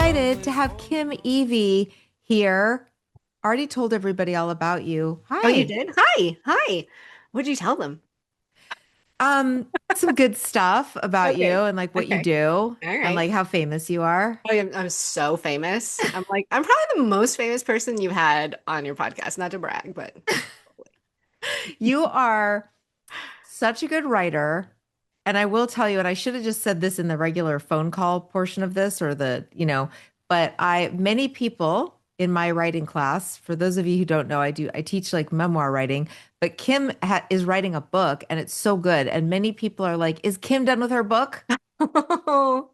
excited to have Kim Evey here. Already told everybody all about you. Oh, you Hi. did? Hi. Hi. What'd you tell them? Some good stuff about you Okay. and like what you Okay. do All and right. like how famous you are. I'm so famous. I'm probably the most famous person you've had on your podcast. Not to brag, but You are such a good writer. And I will tell you, and I should have just said this in the regular phone call portion of this or but many people in my writing class, for those of you who don't know, I teach like memoir writing, but Kim ha is writing a book and it's so good. And many people are like, is Kim done with her book? I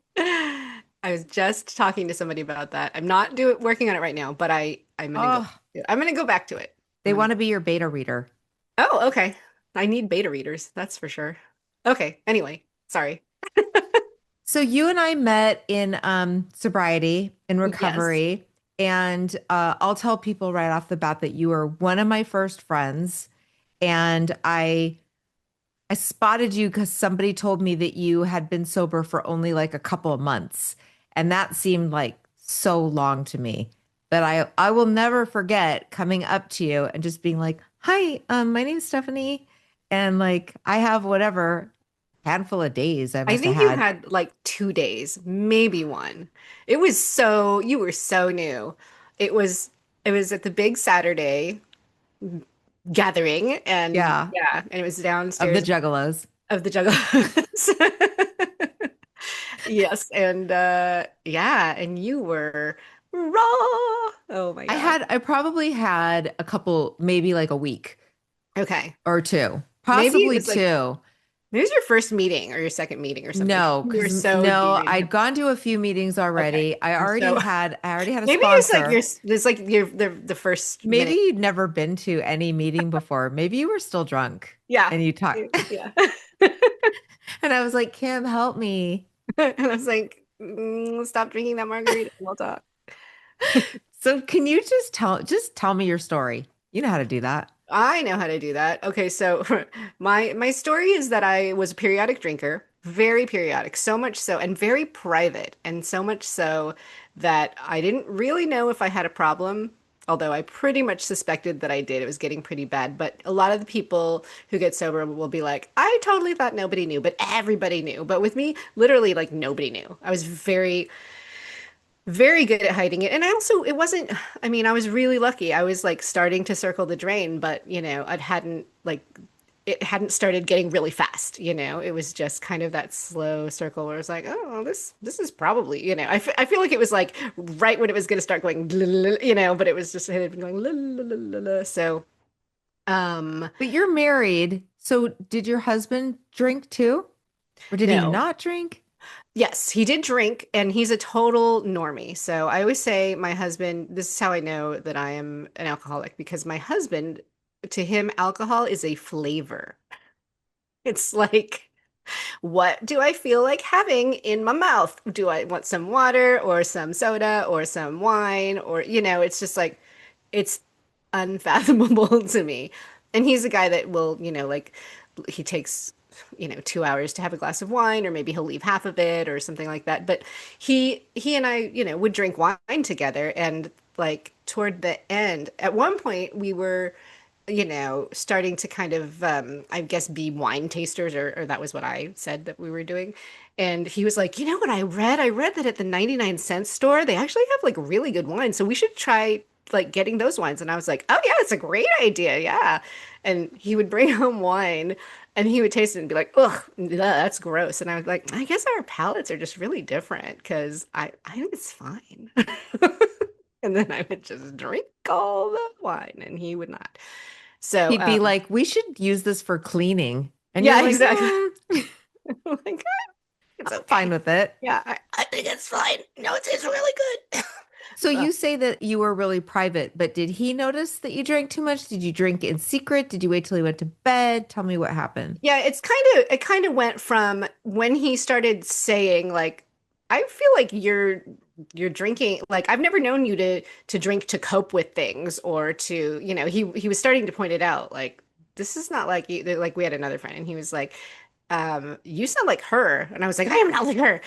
was just talking to somebody about that. I'm not working on it right now, but I'm gonna go. Oh, I'm gonna go back to it. I'm they gonna. want to be your beta reader. Oh, okay. I need beta readers, that's for sure. Okay. Anyway, sorry. So you and I met in sobriety in Yes. recovery, and I'll tell people right off the bat that you were one of my first friends, and I spotted you because somebody told me that you had been sober for only like a couple of months, and that seemed like so long to me. But I will never forget coming up to you and just being like, "Hi, my name's Stephanie," and like I have whatever handful of days I I must have think you had. had like 2 days, maybe one. You were so new. It was, it was at the big Saturday gathering and Yeah. yeah, and it was Of the downstairs Juggalos. of the Juggalos. Yes, and yeah, and you were raw. Oh my God. I probably had a couple, maybe like a week Okay. or two, Maybe it possibly was like two. maybe it was your first meeting or your second meeting or something. No, You were because so no, deep. I'd gone to a few meetings Okay. already. So I already had a maybe sponsor. it's like your the first Maybe minute. you'd never been to any meeting before. Maybe you were still drunk Yeah. and you talked. Yeah. And I was like, Kim, help me. And I was like, stop drinking that margarita and we'll talk. So can you just tell me your story? You know how to do that. I know how to do that. Okay, so my story is that I was a periodic drinker, very periodic, so much so, and very private, and so much so that I didn't really know if I had a problem, although I pretty much suspected that I did. It was getting pretty bad. But a lot of the people who get sober will be like, I totally thought nobody knew, but everybody knew. But with me, literally, like nobody knew. I was very good at hiding it. And I also, it wasn't, I mean, I was really lucky. I was like starting to circle the drain, but it hadn't started getting really fast, It was just kind of that slow circle where it's like, oh, well, this is probably, I feel like it was like right when it was going to start going, but it was just, it had been going, so, um, But you're married. So did your husband drink too? Or did he no. not drink? Yes, he did drink and he's a total normie. So I always say my husband, this is how I know that I am an alcoholic because my husband, to him, alcohol is a flavor. It's like, what do I feel like having in my mouth? Do I want some water or some soda or some wine? Or, it's just like, it's unfathomable to me. And he's a guy that will, like, he takes, 2 hours to have a glass of wine, or maybe he'll leave half of it or something like that. But he and I, would drink wine together. And like toward the end, at one point, we were starting to kind of, I guess, be wine tasters, or that was what I said that we were doing. And he was like, you know what I read? I read that at the 99-cent store, they actually have like really good wine. So we should try like getting those wines. And I was like, oh yeah, it's a great idea. Yeah. And he would bring home wine and he would taste it and be like, ugh, that's gross. And I was like, I guess our palates are just really different because I think it's fine. And then I would just drink all the wine and he would not. So, He'd be like, we should use this for cleaning. And you're yeah, like, exactly. Like, it's I'm fine okay. with it. Yeah, I think it's fine. No, it's really good. So Uh, you say that you were really private, but did he notice that you drank too much? Did you drink in secret? Did you wait till he went to bed? Tell me what happened. yeah, it kind of went from when he started saying like, I feel like you're drinking like I've never known you to drink to cope with things or to, he was starting to point it out like this is not like you like we had another friend and he was like you sound like her. And I was like, I am not like her.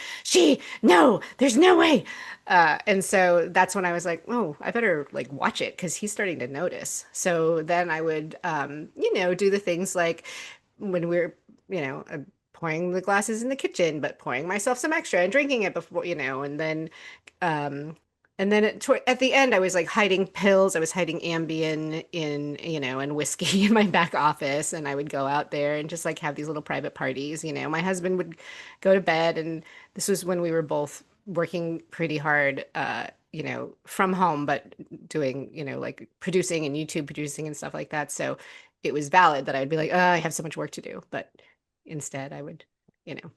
No, there's no way. And so that's when I was like, oh, I better like watch it because he's starting to notice. So then I would, do the things like when we're, pouring the glasses in the kitchen, but pouring myself some extra and drinking it before, um, at the end, I was like hiding pills. I was hiding Ambien and whiskey in my back office. And I would go out there and just like have these little private parties. My husband would go to bed. And this was when we were both working pretty hard, from home, but doing, like producing and YouTube producing and stuff like that. So it was valid that I'd be like, oh, I have so much work to do. But instead, I would, you know,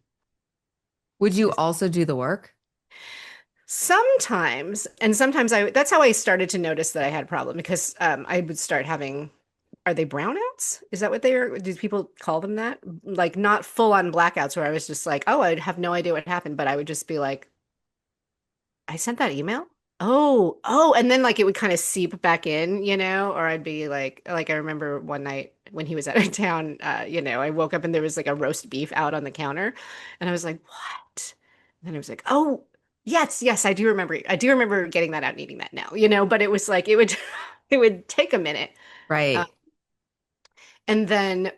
Would you just also do the work? sometimes, and sometimes that's how I started to notice that I had a problem because I would start having, are they brownouts? Is that what they are? Do people call them that? Like not full on blackouts where I was just like, oh, I'd have no idea what happened, but I would just be like, I sent that email? Oh, and then like it would kind of seep back in, or I'd be like I remember one night when he was out of town, I woke up and there was like a roast beef out on the counter, and I was like, what? And then I was like, oh, yes, yes, I do remember. I do remember getting that out and eating that now, but it was like it would it would take a minute. Uh, Right. and then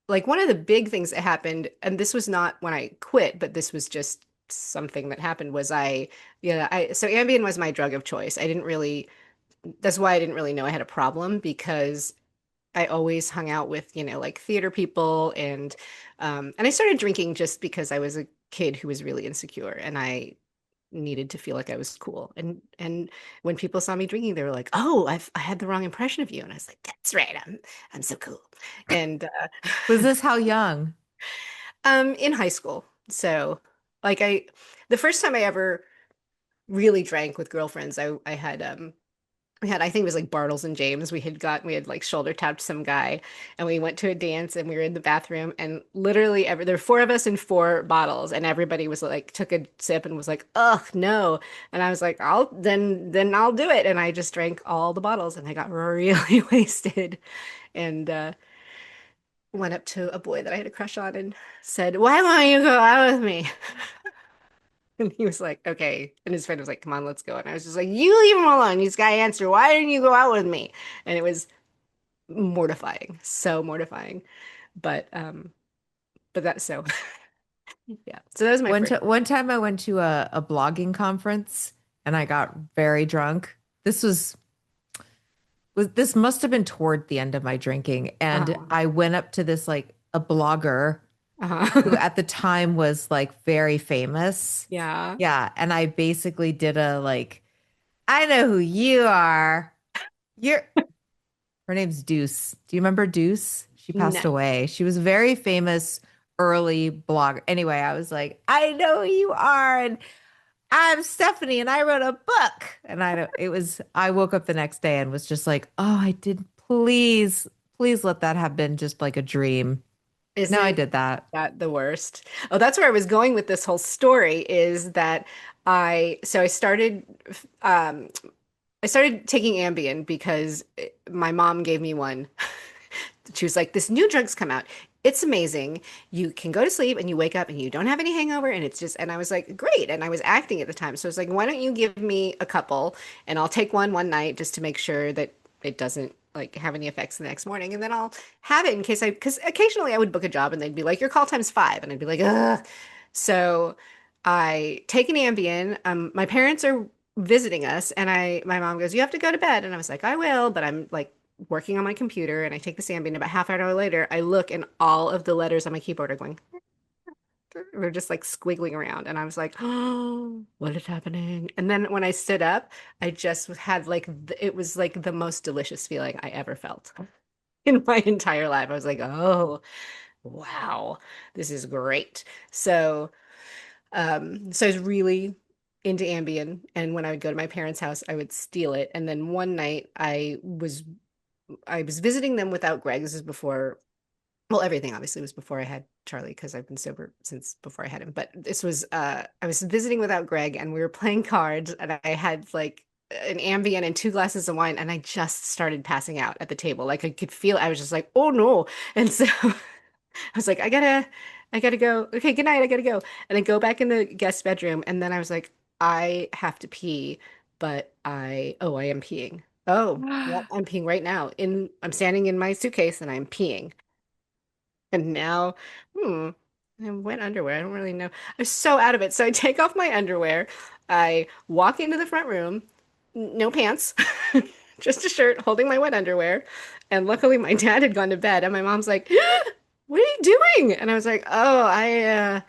like one of the big things that happened, and this was not when I quit, but this was just something that happened was so Ambien was my drug of choice. That's why I didn't really know I had a problem because I always hung out with, like theater people and I started drinking just because I was a kid who was really insecure and I needed to feel like I was cool. And when people saw me drinking, they were like, "Oh, I had the wrong impression of you." And I was like, "That's right. I'm so cool." And Was this how young? in high school. So, like the first time I ever really drank with girlfriends, I had we had I think it was like Bartles and James. We had like shoulder tapped some guy and we went to a dance and we were in the bathroom and literally there were four of us and four bottles and everybody was like took a sip and was like, "Ugh, no." And I was like, "Then I'll do it." And I just drank all the bottles and I got really wasted and went up to a boy that I had a crush on and said, "Why won't you go out with me?" And he was like, "Okay." And his friend was like, "Come on, let's go." And I was just like, "You leave him alone. He's got to answer. Why didn't you go out with me?" And it was mortifying, so mortifying. But that's so yeah. So that was my first. One time I went to a blogging conference and I got very drunk. This this must have been toward the end of my drinking. And Uh-huh. I went up to this like a blogger who Uh-huh. at the time was like very famous. Yeah. Yeah. And I basically did a like, I know who you are. You're Her name's Deuce. Do you remember Deuce? She passed No. away. She was a very famous early blogger. Anyway, I was like, I know who you are, and I'm Stefanie, and I wrote a book. And I don't, it was, I woke up the next day and was just like, oh, I did, please let that have been just like a dream. No, I Isn't did that. that the worst? Oh, that's where I was going with this whole story is that I started um I started taking Ambien because my mom gave me one. She was like, "This new drug's come out. It's amazing. You can go to sleep and you wake up and you don't have any hangover and it's just," and I was like, "Great." And I was acting at the time. So I was like, "Why don't you give me a couple and I'll take one night just to make sure that it doesn't like have any effects the next morning and then I'll have it in case because occasionally I would book a job and they'd be like, your call time's 5 and I'd be like, ugh." So I take an Ambien. My parents are visiting us and my mom goes, "You have to go to bed." And I was like, "I will," but I'm like working on my computer and I take the Ambien. About half an hour later, I look and all of the letters on my keyboard are going, they're just like squiggling around. And I was like, "Oh, what is happening?" And then when I stood up, I just had like, it was like the most delicious feeling I ever felt in my entire life. I was like, "Oh, wow, this is great." So I was really into Ambien, and when I would go to my parents' house, I would steal it. And then one night, I was visiting them without Greg. This is before, well, everything obviously was before I had Charlie because I've been sober since before I had him. But this was I was visiting without Greg, and we were playing cards, and I had like an Ambien and two glasses of wine, and I just started passing out at the table. Like I could feel, I was just like, "Oh no!" And so I was like, I gotta go. Okay, good night. I gotta go. And then go back in the guest bedroom. And then I was like, I have to pee, but I am peeing. Oh, yep, I'm peeing right now. I'm standing in my suitcase and I'm peeing. And now, hmm, and wet underwear. I don't really know. I'm so out of it. So I take off my underwear. I walk into the front room, no pants, just a shirt, holding my wet underwear. And luckily, my dad had gone to bed, and my mom's like, "What are you doing?" And I was like, "Oh, I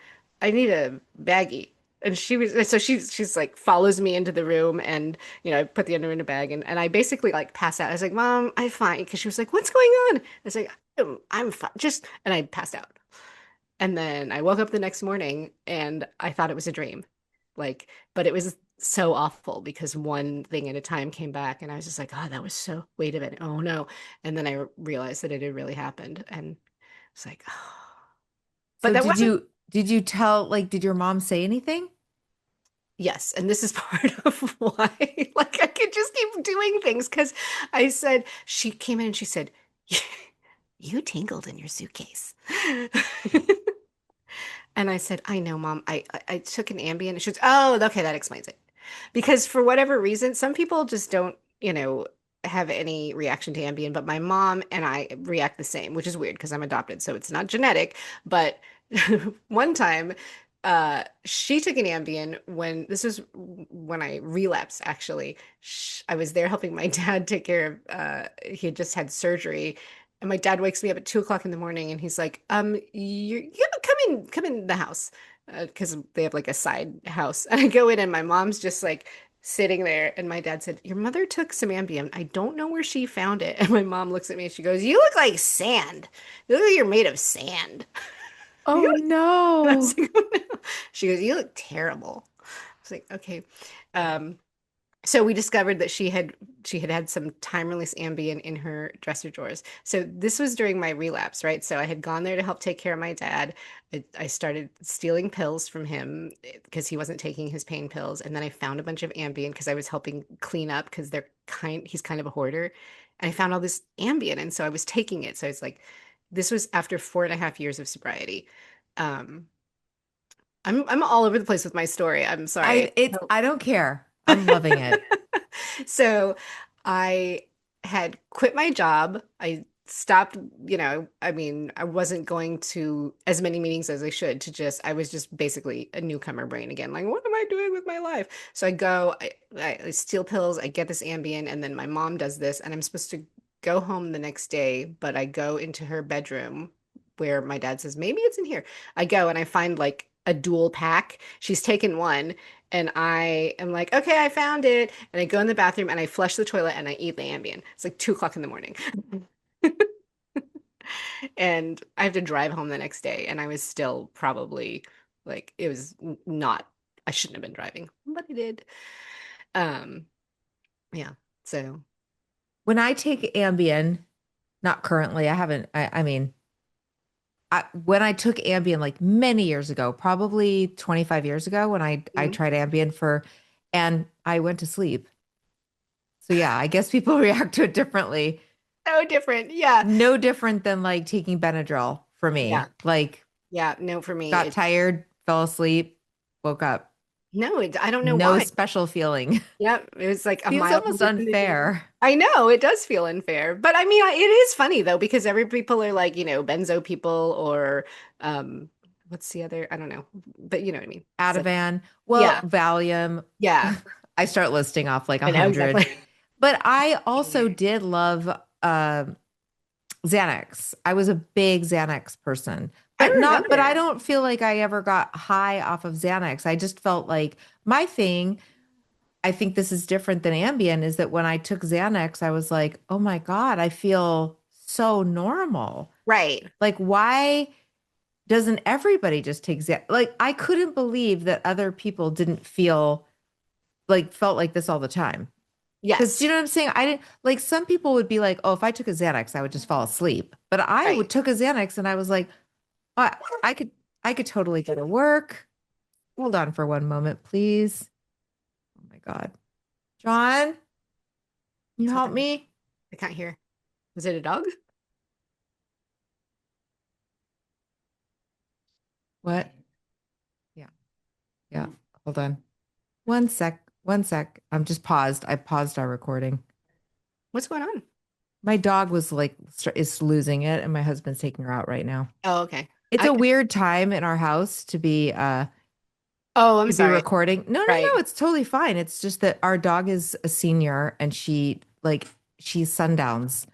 need a baggie." And she's like follows me into the room, and I put the underwear in a bag, and I basically like pass out. I was like, "Mom, I'm fine," because she was like, "What's going on?" I was like, I'm fine. Just, and I passed out. And then I woke up the next morning and I thought it was a dream. Like, but it was so awful because one thing at a time came back and I was just like, oh, that was so, wait a minute. Oh no. And then I realized that it had really happened. And it's like, oh. But So that wasn't, did you tell, like, did your mom say anything? yes. And this is part of why, like, I could just keep doing things because I said, she came in and she said, you tingled in your suitcase. And I said, I know, Mom. I took an Ambien. And she was, oh, okay, that explains it. Because for whatever reason, some people just don't, have any reaction to Ambien, but my mom and I react the same, which is weird because I'm adopted, so it's not genetic. But one time, she took an Ambien when this was when I relapsed, actually. I was there helping my dad take care of, he had just had surgery. And my dad wakes me up at 2 o'clock in the morning and he's like, you come in the house. Because they have like a side house. And I go in and my mom's just like sitting there. And my dad said, your mother took some Ambien. I don't know where she found it. And my mom looks at me and she goes, you look like sand. You look like you're made of sand. You Oh look, I was no. like, oh, no. She goes, you look terrible. I was like, okay. Um, so we discovered that she had had some time release Ambien in her dresser drawers. So this was during my relapse, right? So I had gone there to help take care of my dad. I started stealing pills from him because he wasn't taking his pain pills, and then I found a bunch of Ambien because I was helping clean up because he's kind of a hoarder, and I found all this Ambien, and so I was taking it. So it's like this was after 4.5 years of sobriety. Um, I'm all over the place with my story. I'm sorry. I don't care. I'm loving it. So I had quit my job. I stopped, I mean, I wasn't going to as many meetings as I should I was just basically a newcomer brain again. Like, what am I doing with my life? So I go, I steal pills, I get this Ambien, and then my mom does this, and I'm supposed to go home the next day, but I go into her bedroom where my dad says, maybe it's in here. I go and I find like a dual pack. She's taken one. And I am like, okay, I found it. And I go in the bathroom and I flush the toilet and I eat the Ambien. It's like 2 o'clock in the morning. And I have to drive home the next day. And I was still probably like, it was not, I shouldn't have been driving, but I did. Um, yeah. So, When I take Ambien, not currently, I haven't, I mean, when I took Ambien like many years ago, probably 25 years ago, when I mm, tried Ambien and I went to sleep. So yeah, I guess people react to it differently. so different. Yeah. No different than like taking Benadryl for Yeah. me. Like Yeah. No, for me, got tired, fell asleep, woke up. I don't know No why. special feeling. Yep, it was like a Feels mild almost hallucination. unfair. I know it does feel unfair, but I mean, it is funny though because every people are like, benzo people or um, what's the other? I don't know, but you know what I mean. So Ativan, well, yeah, Valium. yeah, I start listing off like a I know hundred. exactly. But I also did love Xanax. I was a big Xanax person. I But I remember. don't feel like I ever got high off of Xanax. I just felt like my thing, I think this is different than Ambien, is that when I took Xanax, I was like, oh my God, I feel so normal. Right. Like, why doesn't everybody just take Xanax? Like, I couldn't believe that other people didn't felt like this all the time. Because do you Yes. know what I'm saying? I didn't like some people would be like, oh, if I took a Xanax, I would just fall asleep. But I Right. would took a Xanax and I was like, I, I could I could totally go to work. Hold on for one moment, please. Oh my God. John, can you What's help happening? me? I can't hear. Was it a dog? What? Yeah. Yeah. Hold on. One sec. One sec. I'm just paused. I paused our recording. What's going on? My dog was like, is losing it, and my husband's taking her out right now. Oh, okay. It's I a weird time in our house Oh, I'm to be sorry. recording. No, no, no, Right. it's totally fine. It's just that our dog is a senior and she's sundowns.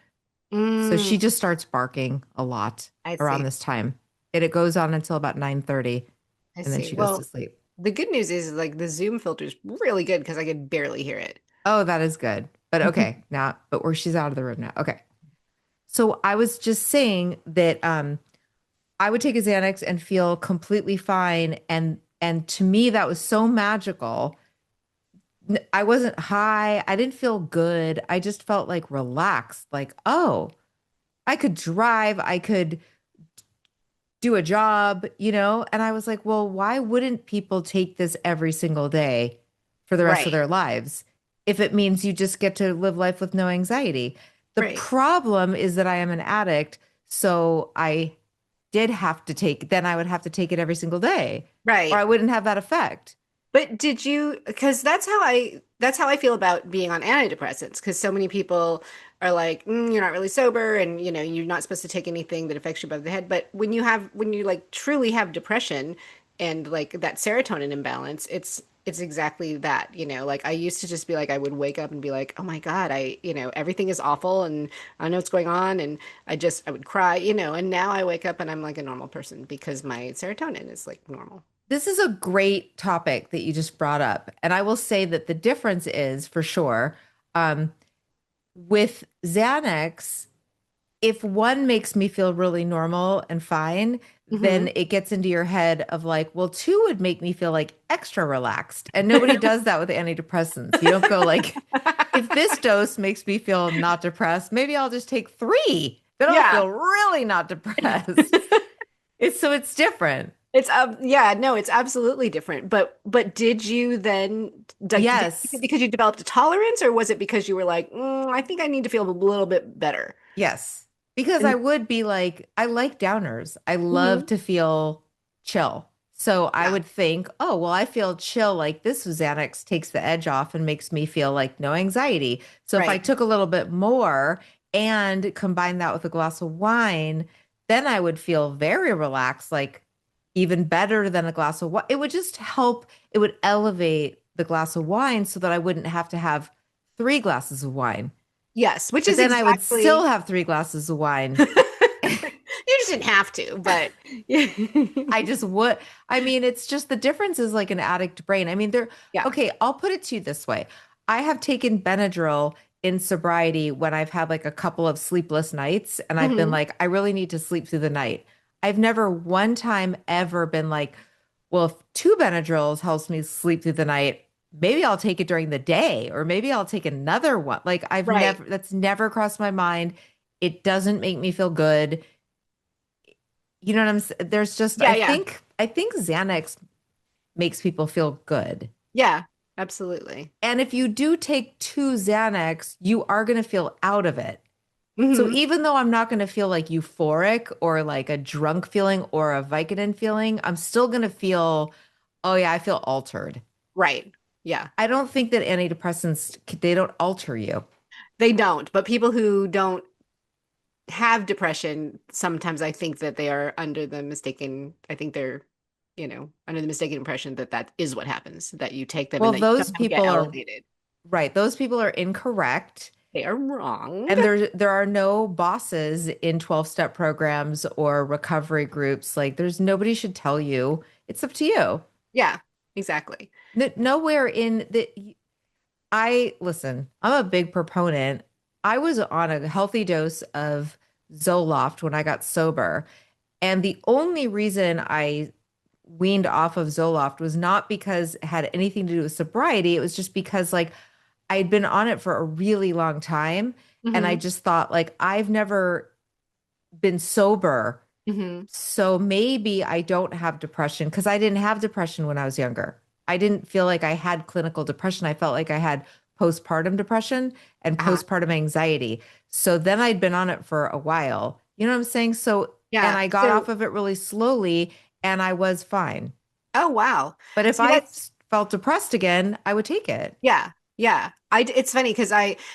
So she Mm, just starts barking a lot I around see. this time. And it goes on until about 9:30 I and then see. she goes to Well, sleep. the good news is like the Zoom filter is really good because I can barely hear it. Oh, that is good. But okay, now but where she's out of the room now. Okay. So I was just saying that I would take a Xanax and feel completely fine and to me that was so magical. I wasn't high. I didn't feel good. I just felt like relaxed. Like, oh, I could drive. I could do a job, And I was like, well, why wouldn't people take this every single day for the rest of Right. their lives if it means you just get to live life with no anxiety? The Right. problem is that I am an addict. So then I would have to take it every single day, or I Right. wouldn't have that effect. But did you, because that's how I feel about being on antidepressants, because so many people are like, you're not really sober and you're not supposed to take anything that affects you above the head. But when you like truly have depression and like that serotonin imbalance, it's exactly that, like I used to just be like, I would wake up and be like, oh my God, everything is awful and I don't know what's going on. And I would cry, and now I wake up and I'm like a normal person because my serotonin is like normal. This is a great topic that you just brought up. And I will say that the difference is for sure um, with Xanax, if one makes me feel really normal and fine, Hmm. then it gets into your head of like, well, two would make me feel like extra relaxed. And nobody does that with antidepressants. You don't go like, if this dose makes me feel not depressed, maybe I'll just take three. Then I'll Yeah. feel really not depressed. It's different. It's yeah, no, it's absolutely different. But did you then like Yes. because you developed a tolerance or was it because you were like, I think I need to feel a little bit better? Yes. Because I And would be like, I like downers. I love mhm, to feel chill. So I yeah, would think, oh, well, I feel chill. Like this Xanax takes the edge off and makes me feel like no anxiety. So if I right. took a little bit more and combined that with a glass of wine, then I would feel very relaxed, like even better than a glass of wine. It would just help, it would elevate the glass of wine so that I wouldn't have to have three glasses of wine. Yes, which But is then I would still exactly have three glasses of wine. you just didn't have to, but I just would. I mean, it's just the difference is like an addict brain. I mean, yeah. okay, I'll put it to you this way. I have taken Benadryl in sobriety when I've had like a couple of sleepless nights and I've been Hmm. like, I really need to sleep through the night. I've never one time ever been like, well, if two Benadryls helps me sleep through the night, maybe I'll take it during the day or maybe I'll take another one. Like Right. that's never crossed my mind. It doesn't make me feel good. You know what I'm saying? There's just Yeah, yeah. I think Xanax makes people feel good. Yeah, absolutely. And if you do take two Xanax, you are going to feel out of it. So Hmm. even though I'm not going to feel like euphoric or like a drunk feeling or a Vicodin feeling, I'm still going to feel, oh yeah, I feel altered. Right. Yeah. I don't think that antidepressants, they don't alter you. They don't, but people who don't have depression, sometimes I think that they are under the mistaken, I think they're, under the mistaken impression that that is what happens, that you take them and Well, that you those somehow get people are elevated. right. Those people are incorrect. They are wrong. And there are no bosses in 12-step programs or recovery groups. Like there's nobody should tell you. It's up to you. Yeah, exactly. Nowhere in the I listen, I'm a big proponent. I was on a healthy dose of Zoloft when I got sober. And the only reason I weaned off of Zoloft was not because it had anything to do with sobriety. It was just because like I'd been on it for a really long time. And I Hmm. just thought like I've never been sober. Hmm. So maybe I don't have depression because I didn't have depression when I was younger. I didn't feel like I had clinical depression. I felt like I had postpartum depression and Uh-huh. postpartum anxiety. So then I'd been on it for a while. You know what I'm saying? So, and Yeah. I got off So of it really slowly. and I was fine. Oh, wow. But if See, I that's felt depressed again, I would take it. yeah, yeah. It's funny because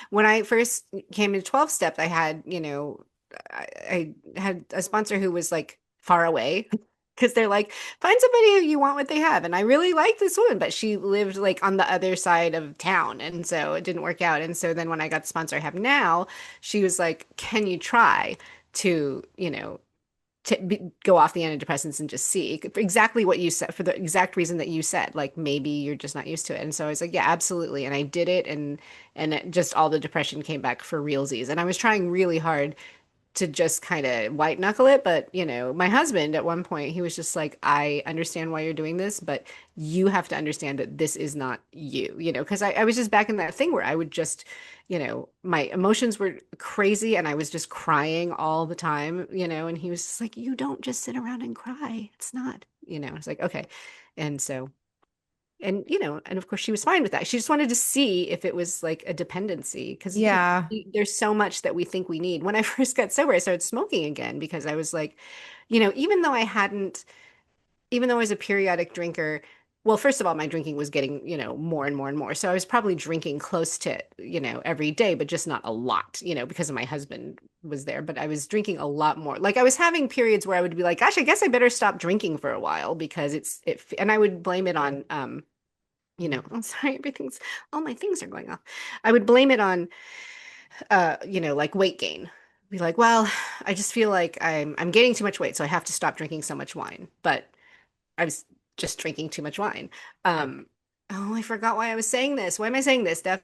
when I first came to 12 step, I had, I had a sponsor who was like far away because they're like, find somebody who you want what they have. And I really liked this woman, but she lived like on the other side of town. And so it didn't work out. And so then when I got the sponsor I have now, she was like, can you try to, go off the antidepressants and just see for exactly what you said, for the exact reason that you said, like maybe you're just not used to it. And so I was like, yeah, absolutely. And I did it, and it just all the depression came back for realsies. And I was trying really hard to just kind of white knuckle it. But, my husband at one point, he was just like, I understand why you're doing this, but you have to understand that this is not you, because I was just back in that thing where I would just, my emotions were crazy and I was just crying all the time, and he was just like, you don't just sit around and cry. It's not, it's like, okay. And so and of course she was fine with that. She just wanted to see if it was like a dependency because Yeah. there's so much that we think we need. When I first got sober, I started smoking again because I was like, even though I hadn't, even though I was a periodic drinker, well, first of all, my drinking was getting, more and more and more. So I was probably drinking close to, every day, but just not a lot, because my husband was there. But I was drinking a lot more. Like I was having periods where I would be like, gosh, I guess I better stop drinking for a while because and I would blame it on, I'm sorry, all my things are going off. I would blame it on, like weight gain. Be like, well, I just feel like I'm gaining too much weight, so I have to stop drinking so much wine. But I was just drinking too much wine. Um, oh, I forgot why I was saying this. Why am I saying this, Steph?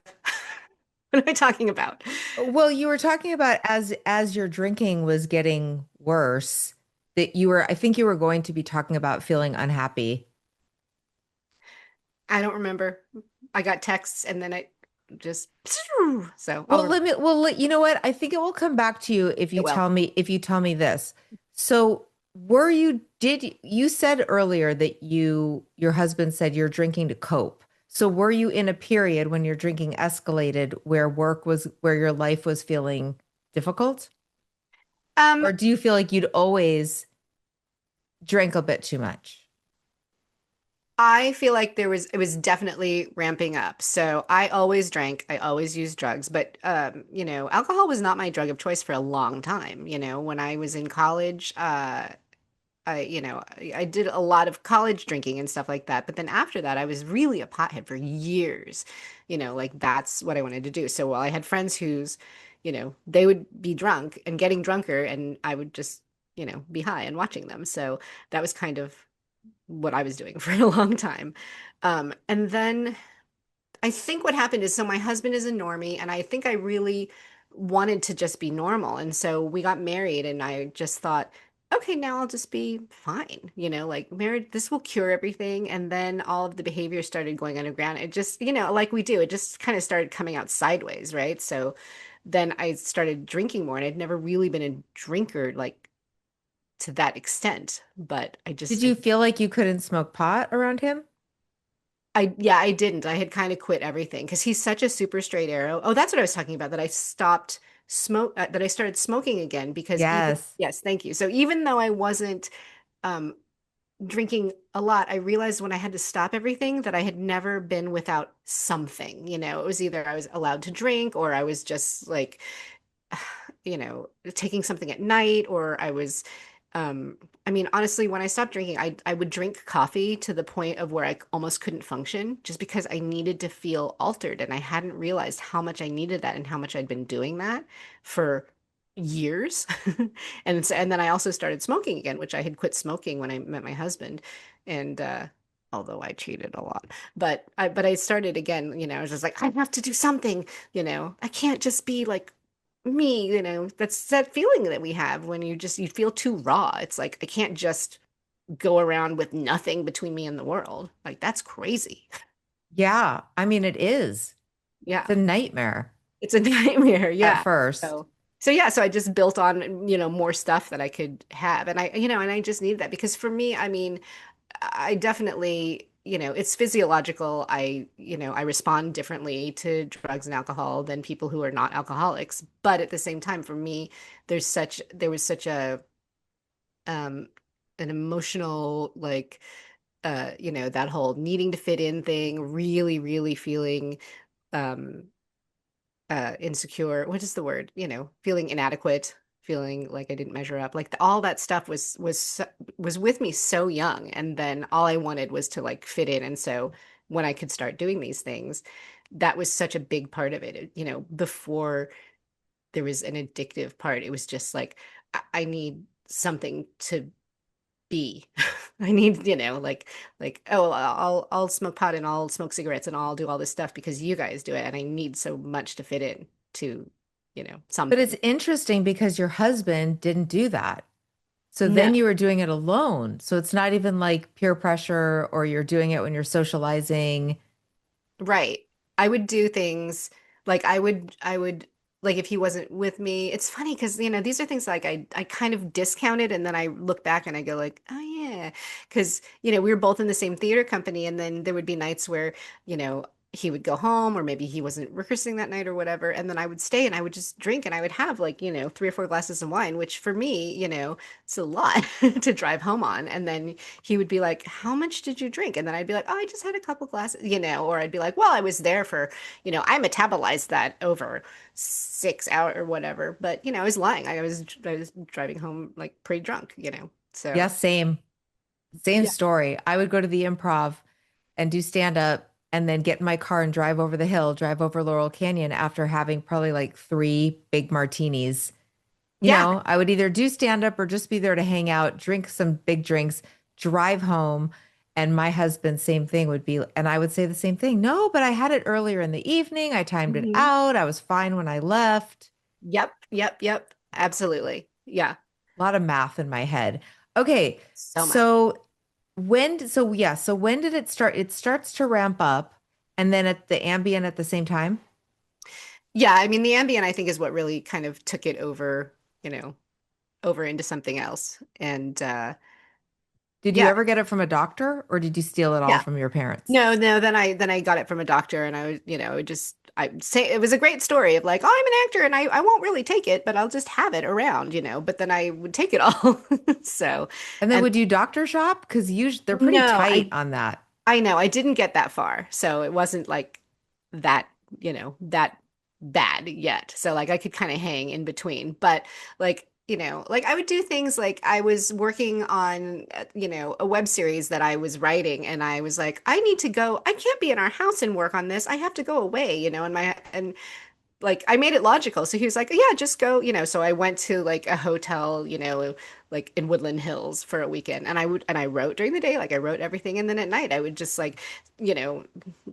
What am I talking about? Well, you were talking about as your drinking was getting worse, that I think you were going to be talking about feeling unhappy. I don't remember. I got texts and then I just so I'll Well, remember. you know what? I think it will come back to you It will. if you tell me this. So, you said earlier that your husband said you're drinking to cope. So, were you in a period when your drinking escalated where your life was feeling difficult? Um, Or do you feel like you'd always drank a bit too much? I feel like it was definitely ramping up. So I always drank, I always used drugs, but alcohol was not my drug of choice for a long time. When I was in college, I did a lot of college drinking and stuff like that. But then after that, I was really a pothead for years. Like that's what I wanted to do. So while I had friends they would be drunk and getting drunker, and I would just, be high and watching them. So that was kind of what I was doing for a long time. And then I think what happened is so my husband is a normie, and I think I really wanted to just be normal. And so we got married, and I just thought, okay, now I'll just be fine. Like married, this will cure everything. And then all of the behavior started going underground. It just, like we do, it just kind of started coming out sideways, right? So then I started drinking more, and I'd never really been a drinker like to that extent. But Did you feel like you couldn't smoke pot around him? yeah, I didn't. I had kind of quit everything because he's such a super straight arrow. Oh, that's what I was talking about, that I stopped that I started smoking again because Yes. yes, thank you. So even though I wasn't um, drinking a lot, I realized when I had to stop everything that I had never been without something. It was either I was allowed to drink or I was just like, taking something at night, or I was, I mean, honestly, when I stopped drinking, I would drink coffee to the point of where I almost couldn't function just because I needed to feel altered. And I hadn't realized how much I needed that and how much I'd been doing that for years. And then I also started smoking again, which I had quit smoking when I met my husband. And, although I cheated a lot, but I started again, I was just like, I have to do something, I can't just be like me, that's that feeling that we have when you feel too raw. It's like I can't just go around with nothing between me and the world. Like that's crazy. Yeah. I mean, it is. Yeah. It's a nightmare It's a nightmare. at Yeah. first. So yeah, so I just built on, more stuff that I could have. And I just need that because for me, I mean, I definitely, it's physiological. I respond differently to drugs and alcohol than people who are not alcoholics. But at the same time, for me, there was such a um, an emotional, like, that whole needing to fit in thing, really, really feeling um insecure. What is the word? Feeling inadequate, feeling like I didn't measure up. Like all that stuff was with me so young, and then all I wanted was to like fit in. And so when I could start doing these things, that was such a big part of it. Before there was an addictive part, it was just like I need something to be. I need, oh, I'll smoke pot and I'll smoke cigarettes and I'll do all this stuff because you guys do it, and I need so much to fit in to, But it's something. interesting because your husband didn't do that. So No. then you were doing it alone. So it's not even like peer pressure or you're doing it when you're socializing. Right. I would do things like I would like if he wasn't with me. It's funny because these are things like I kind of discounted, and then I look back and I go like, oh yeah, because we were both in the same theater company, and then there would be nights where you know he would go home, or maybe he wasn't rehearsing that night or whatever, and then I would stay and I would just drink, and I would have like 3 or 4 glasses of wine, which for me it's a lot to drive home on, and then he would be like, "How much did you drink?" And then I'd be like, "Oh, I just had a couple glasses," or I'd be like, "Well, I was there for, I metabolized that over 6 hours or whatever." But I was lying. I was driving home like pretty drunk. So Yeah, same. Same yeah. story. I would go to the improv and do stand up and then get in my car and drive over the hill, drive over Laurel Canyon after having probably like three big martinis. Yeah. I would either do stand up or just be there to hang out, drink some big drinks, drive home. And my husband, same thing would be, and I would say the same thing. No, but I had it earlier in the evening. I timed it Hmm. out. I was fine when I left. Yep. Yep. Yep. Absolutely. Yeah. A lot of math in my head. Okay. So much. So when did it start? It starts to ramp up and then at the Ambien at the same time. Yeah. I mean, the Ambien, I think, is what really kind of took it you know, over into something else. And Did you yeah. ever get it from a doctor or did you steal it all Yeah. from your parents? No, no, then I got it from a doctor, and I was, I say it was a great story of like, oh, I'm an actor and I won't really take it, but I'll just have it around. But then I would take it all. So, And then and would you doctor shop? Because usually they're pretty no, tight I on that. I know I didn't get that far. So it wasn't like that, that bad yet. So like I could kind of hang in between. But like, like I would do things like I was working on, a web series that I was writing, and I was like, I need to go. I can't be in our house and work on this. I have to go away, and like I made it logical. So he was like, yeah, just go, So I went to like a hotel, like in Woodland Hills for a weekend. And I wrote during the day, like I wrote everything. And then at night I would just like, you know,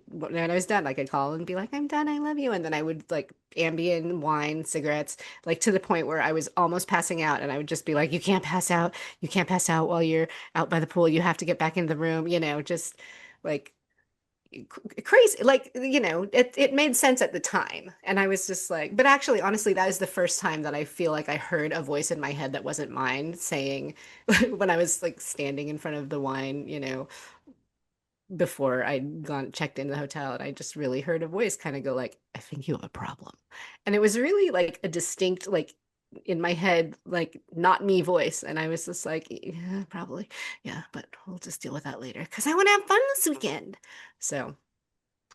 when I was done, like I'd call and be like, I'm done, I love you. And then I would like Ambien, wine, cigarettes, like to the point where I was almost passing out. And I would just be like, you can't pass out. You can't pass out while you're out by the pool. You have to get back in the room, just like crazy, like it made sense at the time, and I was just like, but actually honestly that is the first time that I feel like I heard a voice in my head that wasn't mine saying when I was like standing in front of the wine, before I'd gone checked into the hotel, and I just really heard a voice kind of go like, I think you have a problem. And it was really like a distinct, like in my head, like not me voice. And I was just like, yeah, probably. Yeah, but we'll just deal with that later because I want to have fun this weekend. So,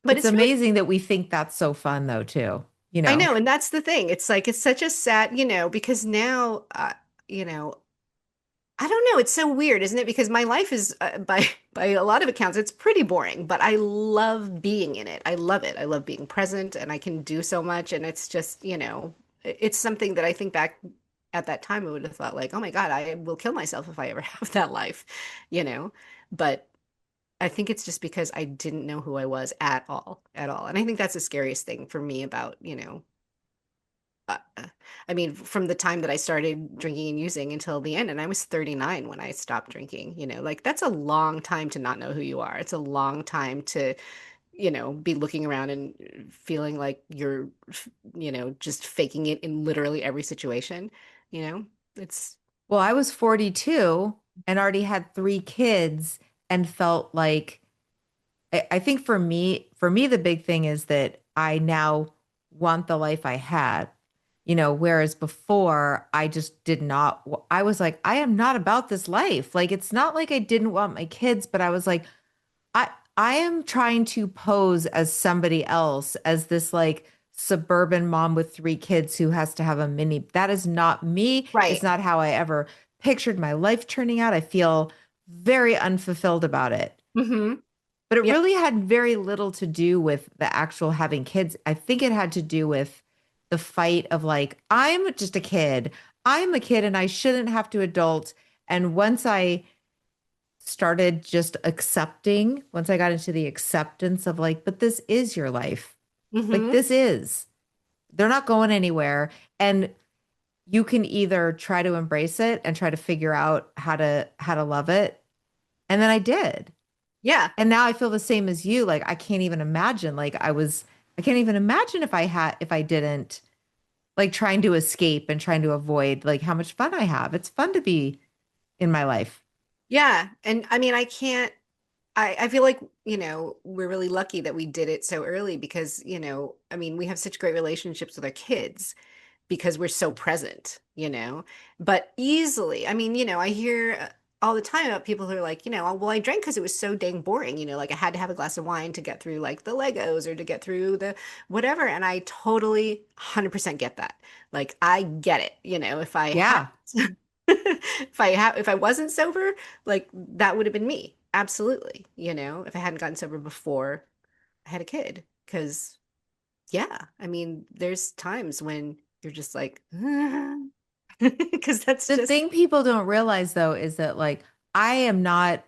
but It's it's really, amazing that we think that's so fun though, too. You I know, know. And that's the thing. It's like, it's such a sad, because now, you know, I don't know. It's so weird, isn't it? Because my life is, by a lot of accounts, it's pretty boring, but I love being in it. I love it. I love being present, and I can do so much. And it's just, it's something that I think back at that time, I would have thought like, oh my God, I will kill myself if I ever have that life, you know? But I think it's just because I didn't know who I was at all, at all. And I think that's the scariest thing for me about, uh, I mean, from the time that I started drinking and using until the end, and I was 39 when I stopped drinking, like that's a long time to not know who you are. It's a long time to, be looking around and feeling like you're, just faking it in literally every situation, you know? It's, well, I was 42 and already had three kids and felt like I think for me, the big thing is that I now want the life I had. whereas before I just did not, I was like, I am not about this life. Like, it's not like I didn't want my kids, but I was like, I, I am trying to pose as somebody else, as this like suburban mom with three kids who has to have a mini. That is not me. It's Right. not how I ever pictured my life turning out. I feel very unfulfilled about it. Mm-hmm. But it Yeah. really had very little to do with the actual having kids. I think it had to do with the fight of like, I'm just a kid. I'm a kid and I shouldn't have to adult. And once I started just accepting, once I got into the acceptance of like, but this is your life. Like, Mm-hmm. this is, they're not going anywhere. And you can either try to embrace it and try to figure out how to love it. And then I did. Yeah. And now I feel the same as you. Like I can't even imagine. I can't even imagine if I didn't like trying to escape and trying to avoid like how much fun I have. It's fun to be in my life. Yeah. And I mean, I can't, I feel like, we're really lucky that we did it so early because, I mean, we have such great relationships with our kids because we're so present, but easily, I mean, I hear all the time about people who are like, "Oh, well, I drank because it was so dang boring, like I had to have a glass of wine to get through like the Legos or to get through the whatever." And I totally 100% get that. Like, I get it, if I had, Yeah. if I wasn't sober, like that would have been me. Absolutely. If I hadn't gotten sober before I had a kid. Because yeah, I mean, there's times when you're just like, because that's The just thing people don't realize though is that like I am not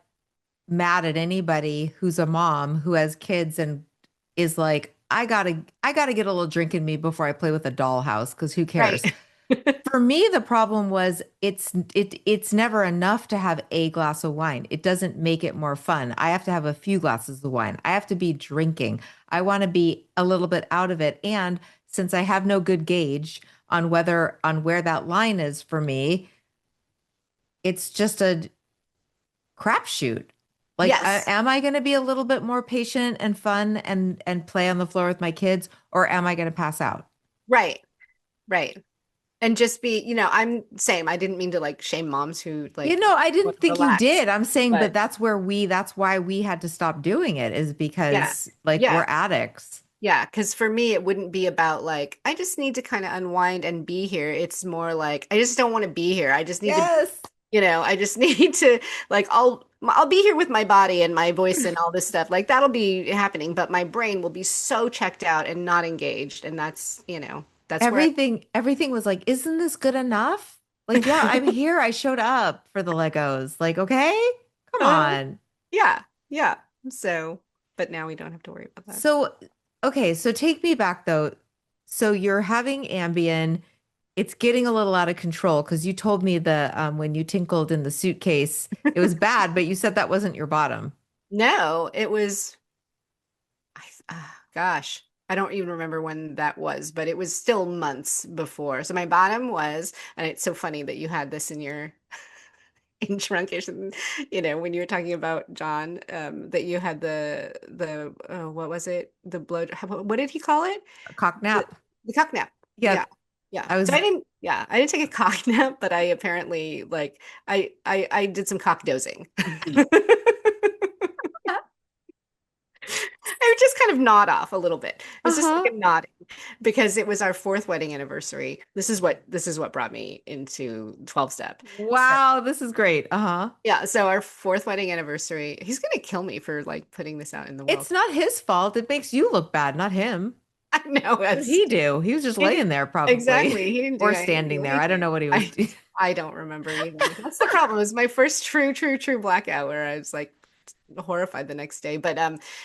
mad at anybody who's a mom who has kids and is like, I gotta get a little drink in me before I play with a dollhouse because who cares? right. For me, the problem was it's never enough to have a glass of wine. It doesn't make it more fun. I have to have a few glasses of wine. I have to be drinking. I want to be a little bit out of it. And since I have no good gauge on where that line is for me, it's just a crapshoot. Like, Yes. am I going to be a little bit more patient and fun and play on the floor with my kids, or am I going to pass out? Right. Right. And just be, I'm same. I didn't mean to like shame moms who like I want didn't to think you relax, did. I'm saying, but but that's why we had to stop doing it is yeah. because like we're Yeah. addicts. Yeah. Because for me, it wouldn't be about like, I just need to kind of unwind and be here. It's more like, I just don't want to be here. I just need to Yes. I just need to like I'll be here with my body and my voice and all this stuff. Like that'll be happening, but my brain will be so checked out and not engaged. And that's where Everything was like, isn't this good enough? Like, yeah, I'm here. I showed up for the Legos. Like, okay, come on. yeah, yeah. So, but now we don't have to worry about that. So, okay, so take me back though. So you're having Ambien. It's getting a little out of control because you told me the when you tinkled in the suitcase, it was bad, but you said that wasn't your bottom. No, it was gosh, I don't even remember when that was, but it was still months before. So my bottom was, and it's so funny that you had this in your in truncation, when you were talking about John, that you had the what was it? The blow, what did he call it? A cock The, nap. the cock nap. Yeah, Yeah. Yeah. I So was I didn't take a cock nap, but I apparently like I did some cock dozing. I would just kind of nod off a little bit. It was just uh-huh. like a nodding because it was our fourth wedding anniversary. This is what brought me into 12 step. So Wow, this is great. Uh-huh. yeah, so our fourth wedding anniversary. He's gonna kill me for like putting this out in the world. It's not his fault. It makes you look bad, not him. I know What did that's he do? He was just he did, laying there probably exactly. He didn't do or I didn't standing do there. I don't anything. know what he was I doing. I don't remember either. That's the problem. It was my first true blackout where I was like horrified the next day. But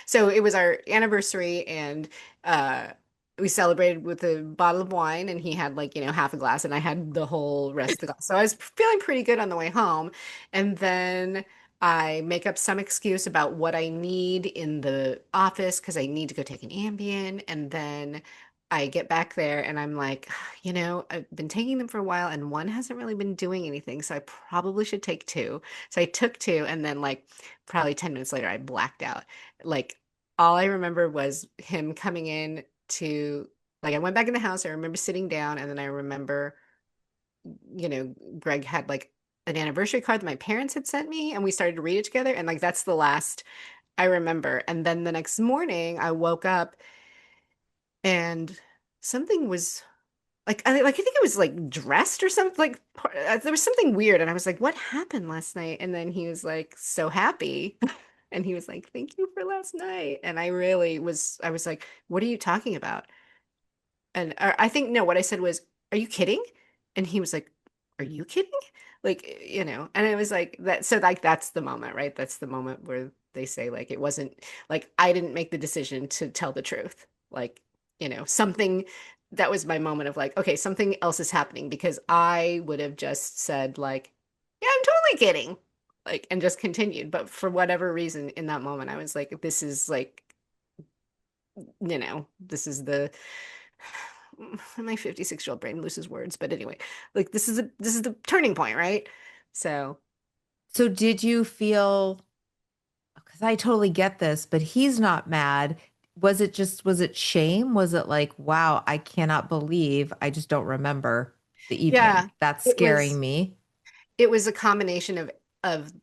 so it was our anniversary and uh we celebrated with a bottle of wine and he had like, half a glass and I had the whole rest of the glass. So I was feeling pretty good on the way home. And then I make up some excuse about what I need in the office because I need to go take an Ambien. And then I get back there and I'm like, I've been taking them for a while and one hasn't really been doing anything. So I probably should take two. So I took two and then like probably 10 minutes later, I blacked out. Like all I remember was him coming in to Like I went back in the house, I remember sitting down, and then I remember, Greg had like an anniversary card that my parents had sent me, and we started to read it together, and like that's the last I remember. And then the next morning I woke up and something was like I think it was like dressed or something, like there was something weird, and I was like, what happened last night? And then he was like so happy. And he was like, thank you for last night. And I was like, what are you talking about? And I think, no, what I said was, are you kidding? And he was like, are you kidding? Like, and it was like that. So like, that's the moment, right? That's the moment where they say like, it wasn't like, I didn't make the decision to tell the truth. Like, something that was my moment of like, okay, something else is happening, because I would have just said like, yeah, I'm totally kidding. Like, and just continued. But for whatever reason in that moment, I was like, this is like, this is the my 56-year-old brain loses words, but anyway, like this is the turning point, right? So So did you feel, because I totally get this, but he's not mad. Was it shame? Was it like, wow, I cannot believe I just don't remember the evening? yeah, That's it scaring was me. it was a combination of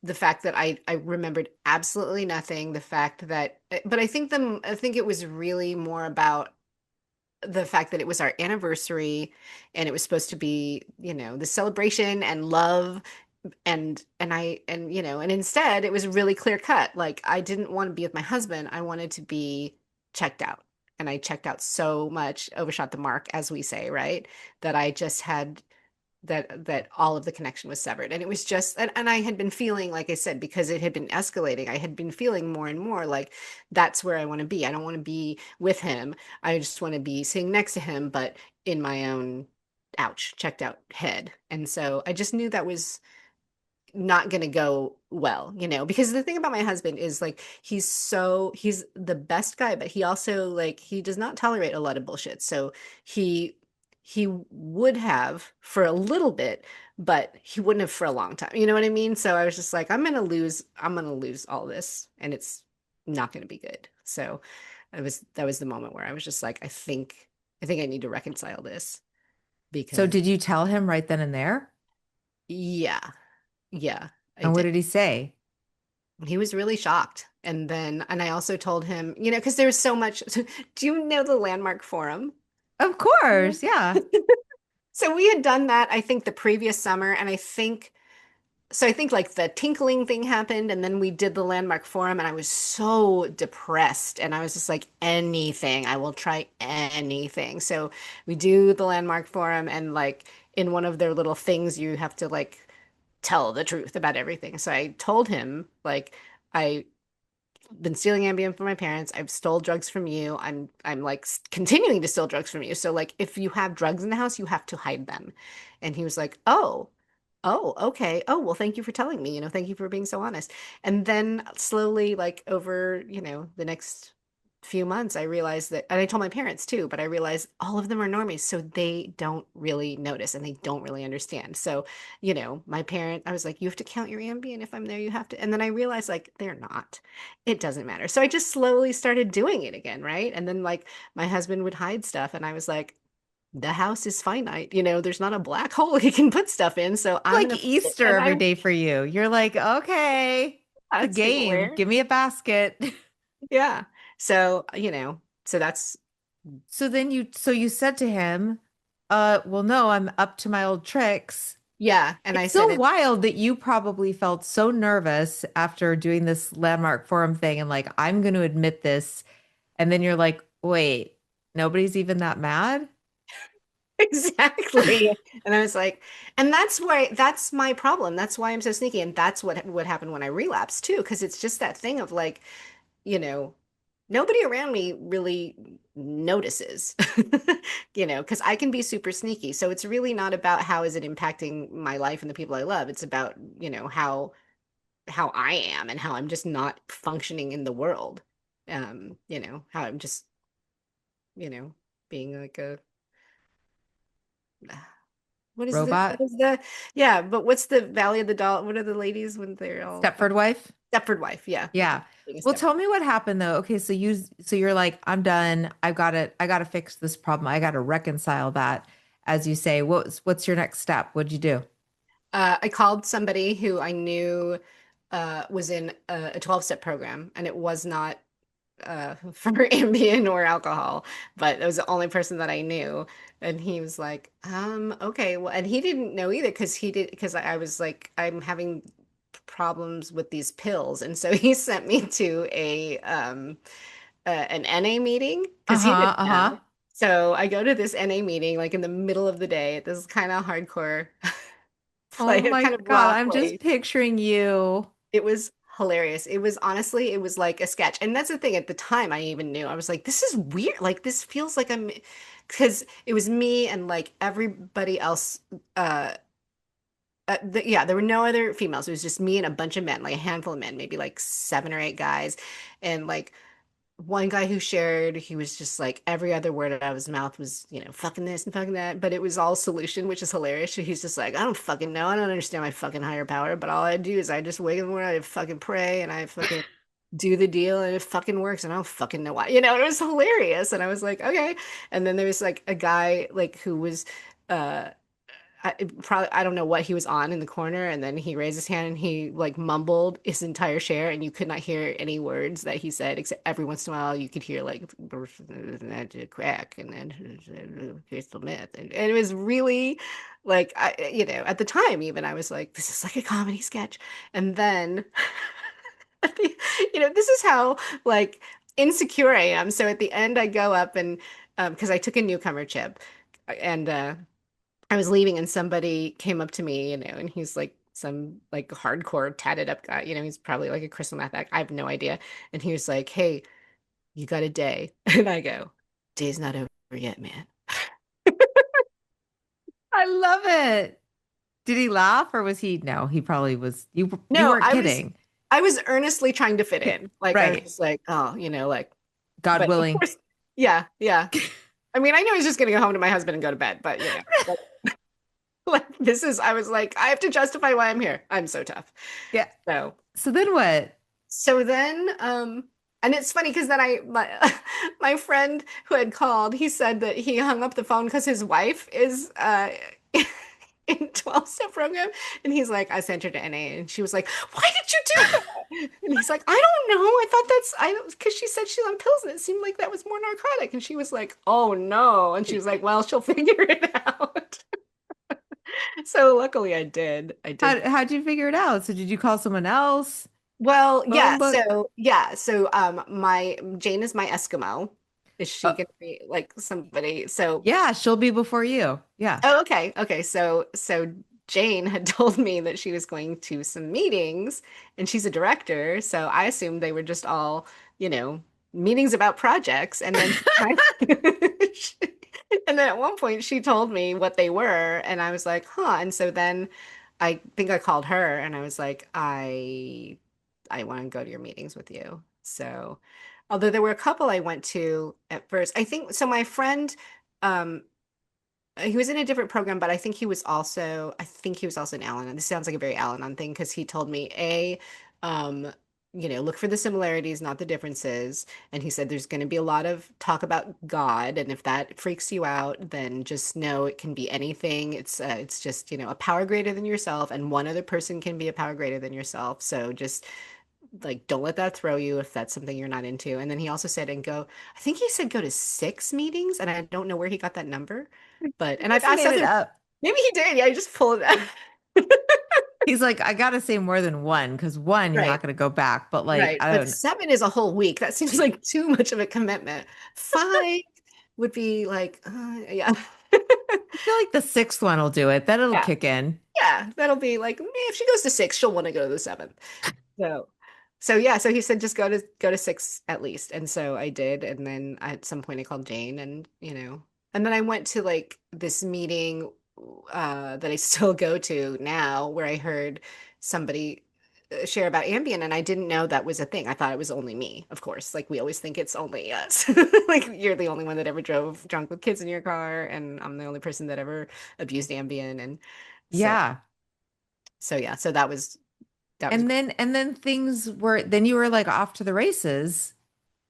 the fact that I remembered absolutely nothing, the fact that, but I think it was really more about the fact that it was our anniversary, and it was supposed to be, the celebration and love, and instead it was really clear cut. Like I didn't want to be with my husband. I wanted to be checked out. And I checked out so much, overshot the mark, as we say, right? That I just had that all of the connection was severed. And it was just, and I had been feeling, like I said, because it had been escalating, I had been feeling more and more like that's where I want to be. I don't want to be with him. I just want to be sitting next to him, but in my own, ouch, checked out head. And so I just knew that was not going to go well, because the thing about my husband is like he's the best guy, but he also like he does not tolerate a lot of bullshit. So he he would have for a little bit, but he wouldn't have for a long time. You know what I mean? So I was just like, I'm going to lose all this, and it's not going to be good. So that was the moment where I was just like, I think I need to reconcile this, So because did you tell him right then and there? yeah, yeah, I And what did. did he say? He was really shocked. And I also told him, because there was so much. Do you know the Landmark Forum? Of Yeah. course, yeah. So we had done that, I think, the previous summer. And I think like the tinkling thing happened, and then we did the Landmark Forum, and I was so depressed. And I was just like, anything, I will try anything. So we do the Landmark Forum, and like in one of their little things, you have to like tell the truth about everything. So I told him, like, I been stealing Ambien from my parents. I've stole drugs from you. I'm like continuing to steal drugs from you. So like if you have drugs in the house, you have to hide them. And he was like, "Oh. Oh, okay. Oh, well, thank you for telling me. Thank you for being so honest." And then slowly, like over, the next few months, I realized that, and I told my parents too, but I realized all of them are normies, so they don't really notice and they don't really understand. So, my parent, I was like, you have to count your Ambien. If I'm there, you have to. And then I realized like they're not. It doesn't matter. So I just slowly started doing it again, right? And then like my husband would hide stuff, and I was like, the house is finite. There's not a black hole he can put stuff in, so I'm Like gonna put it. Easter And every day for you. You're like, okay, it's a it's like, game. where? Give me a basket. Yeah. So, so that's So you said to him, well, no, I'm up to my old tricks. yeah. And I It's said so it wild that you probably felt so nervous after doing this landmark forum thing and like, I'm going to admit this. And then you're like, wait, nobody's even that mad? exactly. And I was like, and that's my problem. That's why I'm so sneaky. And that's what happened when I relapsed too, because it's just that thing of like, you know, nobody around me really notices, because I can be super sneaky. So it's really not about how is it impacting my life and the people I love. It's about, how I am and how I'm just not functioning in the world. How I'm just, you know, being like a what Robot? is the yeah, but what's the Valley of the Doll? What are the ladies when they're all Stepford wife? Stepford wife. Yeah. Yeah. Being a Well, Stepford. tell me what happened though. Okay, so you're like, I'm done. I gotta fix this problem. I gotta reconcile that, as you say. What's your next step? What'd you do? I called somebody who I knew was in a 12-step program, and it was not for Ambien or alcohol, but it was the only person that I knew. And he was like, okay, well, and he didn't know either because I was like, I'm having problems with these pills. And so he sent me to an NA meeting because he Uh-huh, didn't uh-huh. know. So I go to this NA meeting like in the middle of the day at this kind of hardcore Oh play, my kind of God, raw I'm just place. picturing you. It was hilarious. It was honestly, it was like a sketch. And that's the thing, at the time I even knew. I was like, this is weird. Like this feels like I'm because it was me and like everybody else uh yeah, there were no other females. It was just me and a bunch of men, like a handful of men, maybe like 7 or 8 guys. And like one guy who shared, he was just like every other word out of his mouth was, fucking this and fucking that, but it was all solution, which is hilarious. So he's just like, I don't fucking know. I don't understand my fucking higher power, but all I do is I just wake in the morning, I fucking pray and I fucking do the deal and it fucking works and I don't fucking know why. It was hilarious. And I was like, okay. And then there was like a guy like who was uh I don't know what he was on in the corner, and then he raised his hand and he like mumbled his entire share, and you could not hear any words that he said, except every once in a while you could hear like crack and then crystal meth, and it was really like at the time even I was like, this is like a comedy sketch, and then at the, this is how like insecure I am. So at the end I go up and because I took a newcomer chip and I was leaving and somebody came up to me, and he's like some like hardcore tatted up guy, he's probably like a crystal meth addict. I have no idea. And he was like, "Hey, you got a day." And I go, "Day's not over yet, man." I love it. Did he laugh or was he? No, he probably was. You No, weren't I was kidding. I was earnestly trying to fit in. Like I was Right. just like, oh, like God but of willing. course, yeah, yeah. I mean, I know he's just gonna go home to my husband and go to bed, but like this is I was like, I have to justify why I'm here. I'm so tough. Yeah. So So then what? So then, and it's funny because then my friend who had called, he said that he hung up the phone because his wife is in 12-step program, and he's like, I sent her to NA, and she was like, why did you do that? And he's like, I don't know, I thought I because she said she's on pills, and it seemed like that was more narcotic, and she was like, oh no, and she was like, well, she'll figure it out. So luckily, I did. How'd you figure it out? So did you call someone else? Well, Phone book? my Jane is my Eskimo. Is she Oh, gonna be like somebody? So yeah, she'll be before you. Yeah. oh, okay, okay. So Jane had told me that she was going to some meetings, and she's a director. So I assumed they were just all, you know, meetings about projects. And then and then at one point she told me what they were, and I was like, huh. And so then I think I called her, and I was like, I want to go to your meetings with you. So, although there were a couple I went to at first, I think so. My friend, um, he was in a different program, but I think he was also an Al-Anon. This sounds like a very Al-Anon thing because he told me, um, look for the similarities, not the differences. And he said there's going to be a lot of talk about God, and if that freaks you out, then just know it can be anything. It's just, a power greater than yourself, and one other person can be a power greater than yourself. So just like don't let that throw you if that's something you're not into. And then he also said I think he said go to 6 meetings, and I don't know where he got that number, but He and I've just asked made it other up. maybe he did. Yeah, he just pulled it out. He's like, I gotta say more than one because one, you're not Right, gonna go back. But like, right. I But don't know. 7 is a whole week. That seems like too much of a commitment. 5 would be like, yeah. I feel like the sixth one will do it. Then it'll Yeah. kick in. Yeah. That'll be like, if she goes to 6, she'll want to go to the 7th. So, so yeah, so he said just go to 6 at least. And so I did. And then at some point I called Jane and, and then I went to like this meeting that I still go to now where I heard somebody share about Ambien, and I didn't know that was a thing. I thought it was only me, of course. Like we always think it's only us. Like you're the only one that ever drove drunk with kids in your car, and I'm the only person that ever abused Ambien. And so Yeah. so yeah, so that was That was great. And then then you were like off to the races,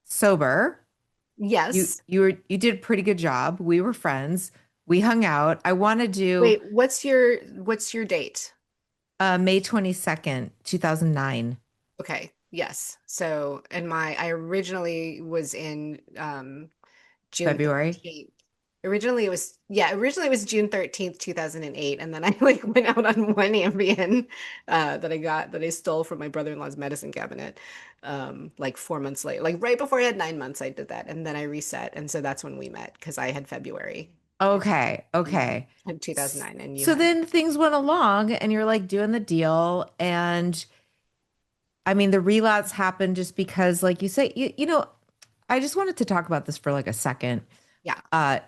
sober. Yes. You did a pretty good job. We were friends. We hung out. I want to do Wait, what's your date? May 22nd, 2009, Okay. Yes. So, and I originally was in June February. 13th. Originally it was June 13th, 2008, and then I like went out on one Ambien that I stole from my brother-in-law's medicine cabinet like 4 months later. Like right before I had 9 months I did that, and then I reset, and so that's when we met because I had February Okay, in okay. 2009 and you So had. then things went along and you're like doing the deal. And I mean, the relapse happened just because, like you say, I just wanted to talk about this for like a second. Yeah. Uh,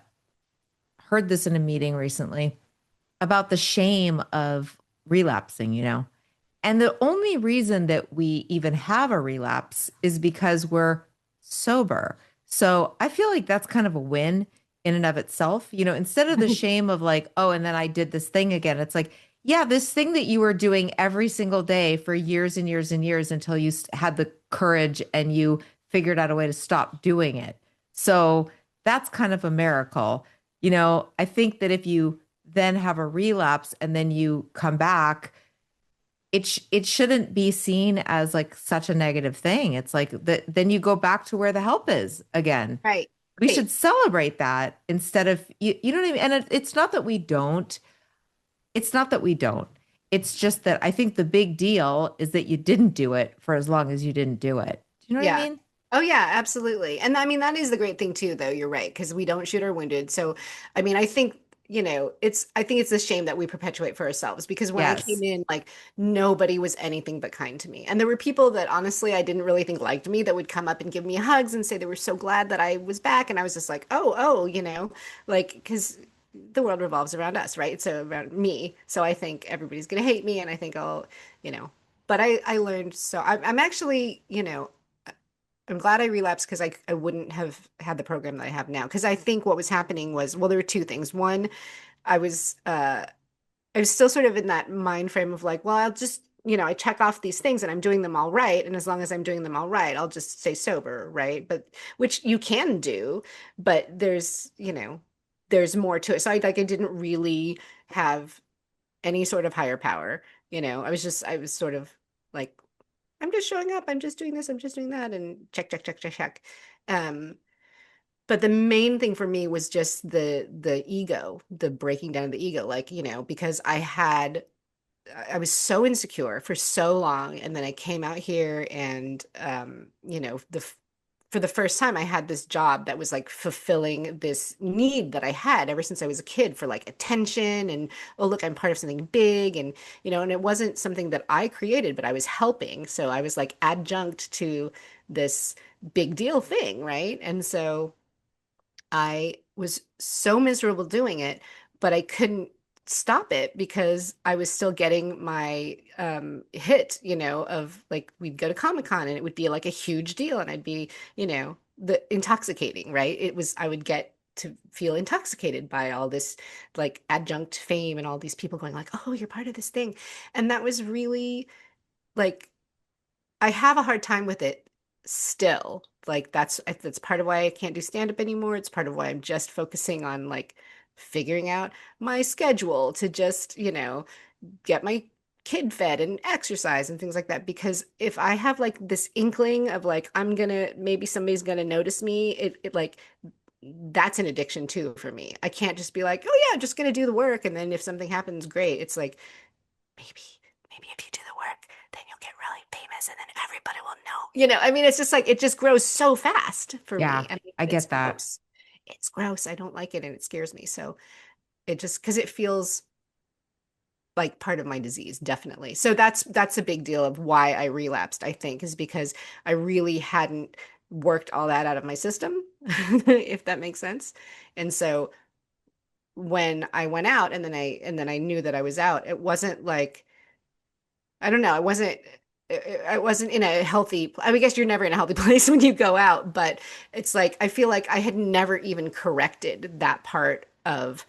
Heard this in a meeting recently about the shame of relapsing, And the only reason that we even have a relapse is because we're sober. So I feel like that's kind of a win in and of itself. Instead of the shame of like, oh, and then I did this thing again, it's like, yeah, this thing that you were doing every single day for years and years and years until you had the courage and you figured out a way to stop doing it. So that's kind of a miracle. I think that if you then have a relapse and then you come back, it shouldn't be seen as like such a negative thing. It's like that then you go back to where the help is again. Right. We Right. should celebrate that instead of you know what I mean? And it's not that we don't. It's not that we don't. It's just that I think the big deal is that you didn't do it for as long as you didn't do it. Do you know what I Yeah. mean? Oh yeah, absolutely. And I mean that is the great thing too, though. You're right, because we don't shoot our wounded. So I mean, I think, I think it's a shame that we perpetuate for ourselves because when I came Yes. in, like nobody was anything but kind to me. And there were people that honestly I didn't really think liked me that would come up and give me hugs and say they were so glad that I was back. And I was just like, oh, like because the world revolves around us, right? So around me. So I think everybody's gonna hate me and I think you know, but I learned so I'm actually, I'm glad I relapsed because I wouldn't have had the program that I have now. Because I think what was happening was, well, there were two things. One, I was uh I was still sort of in that mind frame of like, well, I'll just, I check off these things and I'm doing them all right. And as long as I'm doing them all right, I'll just stay sober, right? But which you can do, but there's more to it. So I didn't really have any sort of higher power. I was sort of like I'm just showing up. I'm just doing this. I'm just doing that. And check, check, check, check, check. Um, but the main thing for me was just the ego, the breaking down of the ego. Like, because I was so insecure for so long, and then I came out here, and for the first time I had this job that was like fulfilling this need that I had ever since I was a kid for like attention and, oh look, I'm part of something big, and and it wasn't something that I created, but I was helping. So I was like adjunct to this big deal thing, right? And so I was so miserable doing it, but I couldn't stop it because I was still getting my hit, of like we'd go to Comic-Con and it would be like a huge deal and I'd be, the intoxicating, right? I would get to feel intoxicated by all this like adjunct fame and all these people going like, "Oh, you're part of this thing." And that was really like I have a hard time with it still. Like that's part of why I can't do stand up anymore. It's part of why I'm just focusing on like figuring out my schedule to just, get my kid fed and exercise and things like that. Because if I have like this inkling of like maybe somebody's gonna notice me, it like that's an addiction too for me. I can't just be like, oh yeah, I'm just gonna do the work and then if something happens, great. It's like maybe if you do the work, then you'll get really famous and then everybody will know. I mean, it's just like it just grows so fast for Yeah, me. I mean, I it's get that. gross. It's gross. I don't like it and it scares me. So it just because it feels like part of my disease, definitely. So that's a big deal of why I relapsed, I think, is because I really hadn't worked all that out of my system, if that makes sense. And so when I went out and then I knew that I was out, it wasn't like I don't know. I wasn't in a healthy, I mean, I guess you're never in a healthy place when you go out, but it's like, I feel like I had never even corrected that part of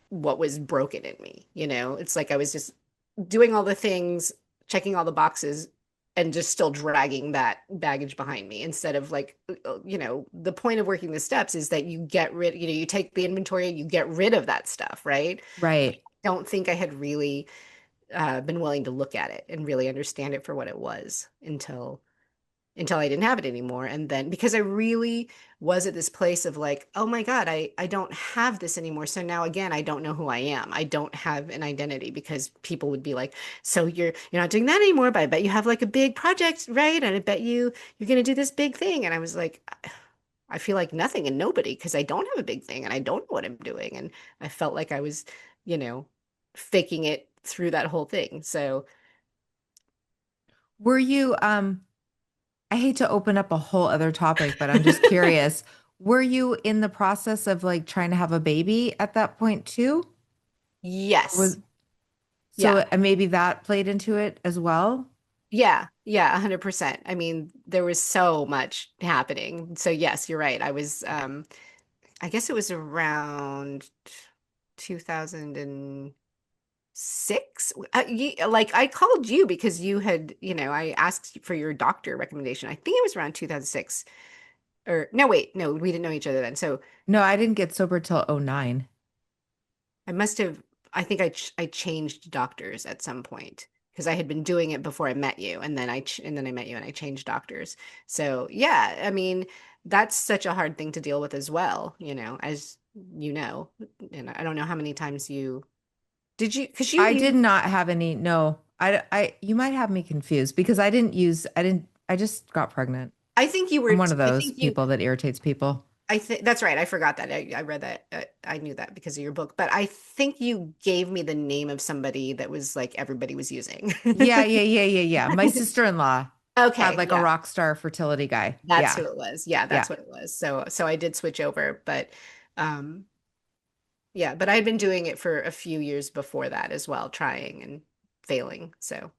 what was broken in me. It's like I was just doing all the things, checking all the boxes and just still dragging that baggage behind me instead of like, the point of working the steps is that you get rid, you take the inventory and you get rid of that stuff, right? Right. Don't think I had really been willing to look at it and really understand it for what it was until I didn't have it anymore. And then because I really was at this place of like, oh my God, I don't have this anymore. So now again, I don't know who I am. I don't have an identity because people would be like, so you're not doing that anymore, but I bet you have like a big project, right? And I bet you're gonna do this big thing. And I was like, I feel like nothing and nobody because I don't have a big thing and I don't know what I'm doing. And I felt like I was, you know, faking it through that whole thing. So Were you, I hate to open up a whole other topic, but I'm just curious. Were you in the process of like trying to have a baby at that point too? Or yes. was so Yeah. maybe that played into it as well? Yeah, yeah, 100%. I mean, there was so much happening. So yes, you're right. I guess it was around 2006. Like I called you because you had, I asked for your doctor recommendation. I think it was around 2006. Or no, wait, no, we didn't know each other then. So No, I didn't get sober till '09. I must have, I think I changed doctors at some point because I had been doing it before I met you, and then I met you and I changed doctors. So yeah, I mean, that's such a hard thing to deal with as well, as you know. And I don't know how many times because I did not have any, no. You might have me confused because I just got pregnant. I think you I'm were, one of I those think you, people that irritates people. I think that's right. I forgot that. I read that. I knew that because of your book, but I think you gave me the name of somebody that was like everybody was using. Yeah. My sister-in-law had Okay, like a yeah. rock star fertility guy. That's Yeah. who it was. Yeah, Yeah. that's what it was. So I did switch over, but um yeah, but I had been doing it for a few years before that as well, trying and failing. So,